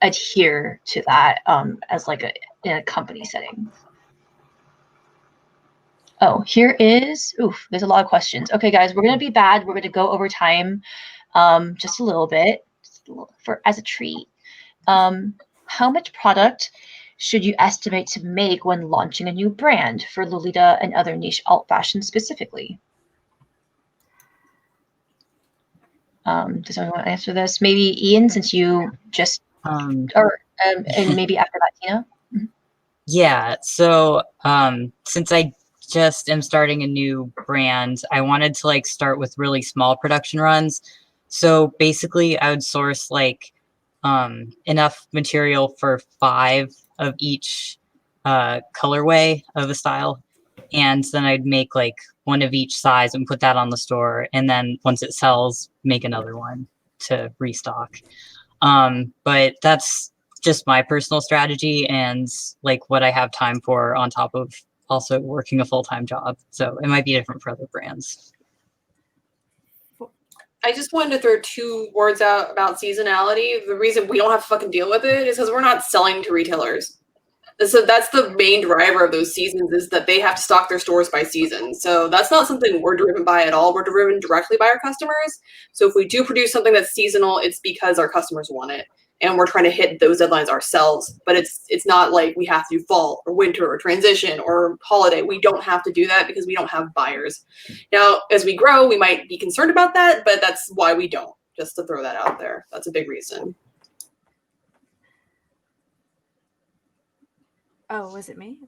adhere to that as in a company setting. Oh, here is, there's a lot of questions. Okay, guys, we're going to be bad. We're going to go over time just a little bit as a treat. How much product should you estimate to make when launching a new brand for Lolita and other niche alt fashion specifically? Does anyone want to answer this? Maybe Ian, since you just, and maybe after that, Tina? Mm-hmm. Yeah, so since I just am starting a new brand, I wanted to start with really small production runs. So basically I would source enough material for 5 of each colorway of a style, and then I'd make one of each size and put that on the store, and then once it sells, make another one to restock. But that's just my personal strategy and what I have time for, on top of also working a full-time job. So it might be different for other brands. I just wanted to throw 2 words out about seasonality. The reason we don't have to fucking deal with it is because we're not selling to retailers. So that's the main driver of those seasons, is that they have to stock their stores by season. So that's not something we're driven by at all. We're driven directly by our customers. So if we do produce something that's seasonal, it's because our customers want it. and we're trying to hit those deadlines ourselves. But it's not like we have to do fall or winter or transition or holiday. We don't have to do that because we don't have buyers. Now, as we grow, we might be concerned about that, but that's why we don't, just to throw that out there. That's a big reason. Oh, was it me?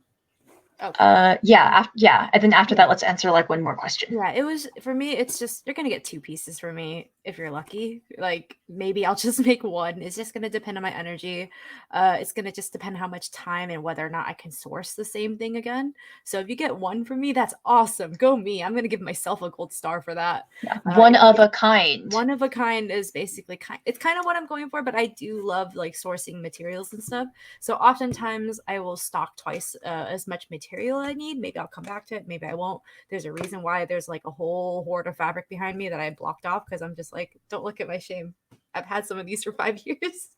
Okay. Yeah. And then after that, let's answer like one more question. Yeah, it was for me. It's just you're gonna get 2 pieces for me if you're lucky. Like maybe I'll just make one. It's just gonna depend on my energy. It's gonna just depend how much time and whether or not I can source the same thing again. So if you get one for me, that's awesome. Go me. I'm gonna give myself a gold star for that. Yeah. One of a kind. One of a kind is basically it's kind of what I'm going for, but I do love like sourcing materials and stuff. So oftentimes I will stock twice as much material I need. Maybe I'll come back to it. Maybe I won't. There's a reason why there's like a whole hoard of fabric behind me that I blocked off because I'm just like, don't look at my shame. I've had some of these for 5 years.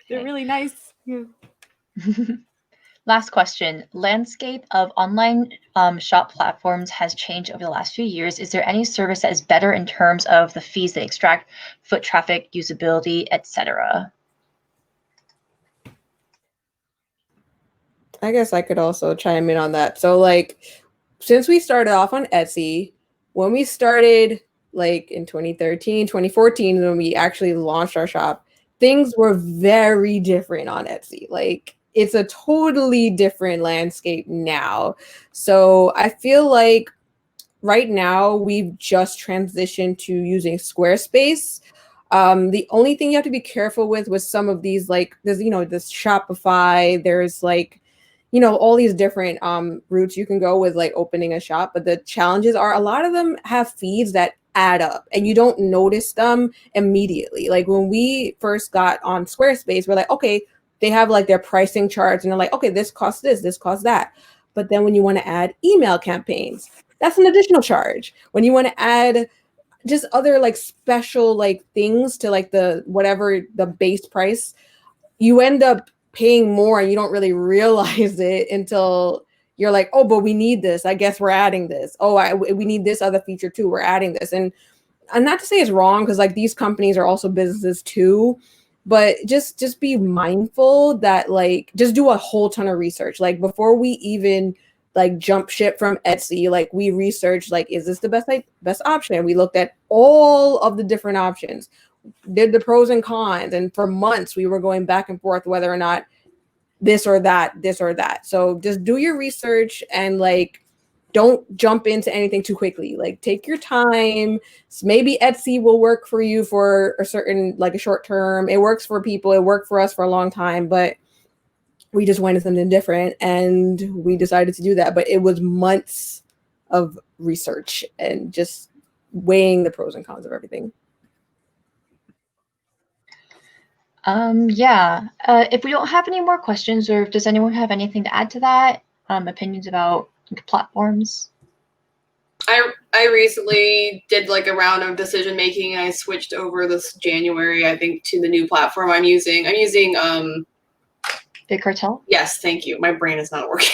They're really nice. Yeah. Last question. Landscape of online shop platforms has changed over the last few years. Is there any service that is better in terms of the fees they extract, foot traffic, usability, etc.? I guess I could also chime in on that. So like, since we started off on Etsy, when we started like in 2013, 2014, when we actually launched our shop, things were very different on Etsy. Like it's a totally different landscape now. So I feel like right now we've just transitioned to using Squarespace. The only thing you have to be careful with some of these, like there's, this Shopify, there's like, all these different routes you can go with like opening a shop. But the challenges are a lot of them have fees that add up and you don't notice them immediately. Like when we first got on Squarespace, we're like, okay, they have like their pricing charts and they're like, okay, this costs this costs that. But then when you want to add email campaigns, that's an additional charge. When you want to add just other like special like things to like the whatever the base price, you end up paying more and you don't really realize it until you're like, oh, but we need this. I guess we're adding this. Oh, we need this other feature too. We're adding this. And not to say it's wrong because like these companies are also businesses too, but just be mindful that like just do a whole ton of research. Like before we even like jump ship from Etsy, like we researched like, is this the best option? We looked at all of the different options, did the pros and cons, and for months we were going back and forth whether or not this or that. So just do your research and like don't jump into anything too quickly. Like take your time. Maybe Etsy will work for you for a certain like a short term. It works for people. It worked for us for a long time, but we just wanted something different and we decided to do that. But it was months of research and just weighing the pros and cons of everything. If we don't have any more questions, or does anyone have anything to add to that? Opinions about platforms? I recently did like a round of decision making and I switched over this January, I think, to the new platform I'm using. Big Cartel? Yes, thank you. My brain is not working.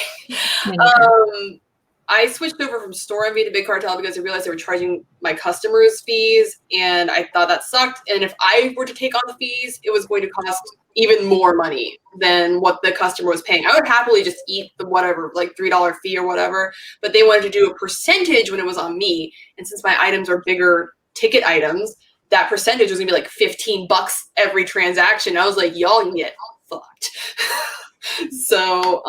I switched over from StoreMV to Big Cartel because I realized they were charging my customers fees, and I thought that sucked. And if I were to take on the fees, it was going to cost even more money than what the customer was paying. I would happily just eat the whatever, like $3 fee or whatever, but they wanted to do a percentage when it was on me. And since my items are bigger ticket items, that percentage was gonna be like $15 every transaction. I was like, y'all can get fucked. So,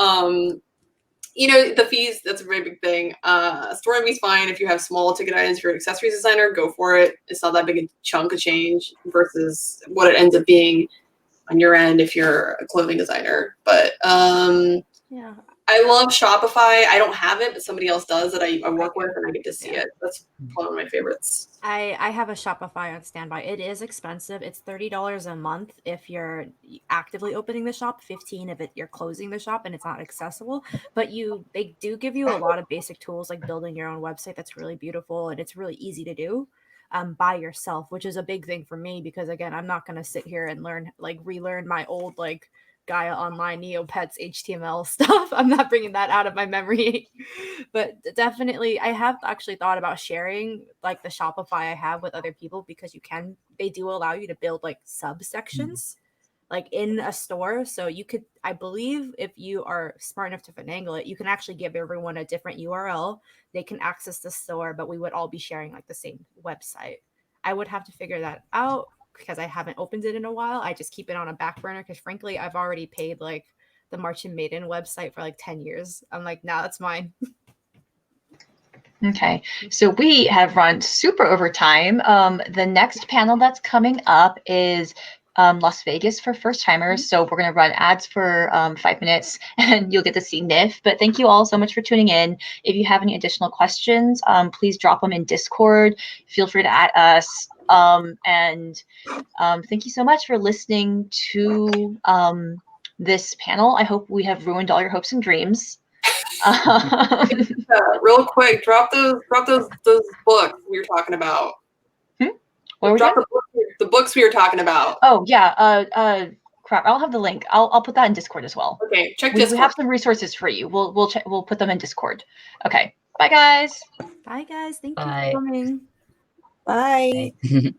the fees, that's a very big thing. StoreMV is fine if you have small ticket items. If you're an accessories designer, go for it. It's not that big a chunk of change versus what it ends up being on your end if you're a clothing designer. But yeah, I love Shopify. I don't have it, but somebody else does that I work with, and I get to see it. That's probably one of my favorites. I have a Shopify on standby. It is expensive. It's $30 a month if you're actively opening the shop, $15 if you're closing the shop and it's not accessible. But they do give you a lot of basic tools like building your own website. That's really beautiful and it's really easy to do by yourself, which is a big thing for me because again, I'm not going to sit here and relearn my old Gaia Online Neopets HTML stuff. I'm not bringing that out of my memory. But definitely, I have actually thought about sharing the Shopify I have with other people because they do allow you to build subsections like in a store. So you could, I believe, if you are smart enough to finagle it, you can actually give everyone a different URL. They can access the store, but we would all be sharing like the same website. I would have to figure that out because I haven't opened it in a while. I just keep it on a back burner because frankly, I've already paid like the Marching Maiden website for like 10 years. I'm like, nah, that's mine. Okay, so we have run super over time. The next panel that's coming up is Las Vegas for first timers. So we're going to run ads for 5 minutes and you'll get to see NIF. But thank you all so much for tuning in. If you have any additional questions, please drop them in Discord. Feel free to add us. And thank you so much for listening to this panel. I hope we have ruined all your hopes and dreams. Real quick, drop those books we were talking about. What were Drop the books we were talking about. Oh yeah, crap! I'll have the link. I'll put that in Discord as well. Okay, check Discord. Discord. We have some resources for you. We'll put them in Discord. Okay, bye guys. Bye guys. Thank you Bye. for coming. Bye. Bye.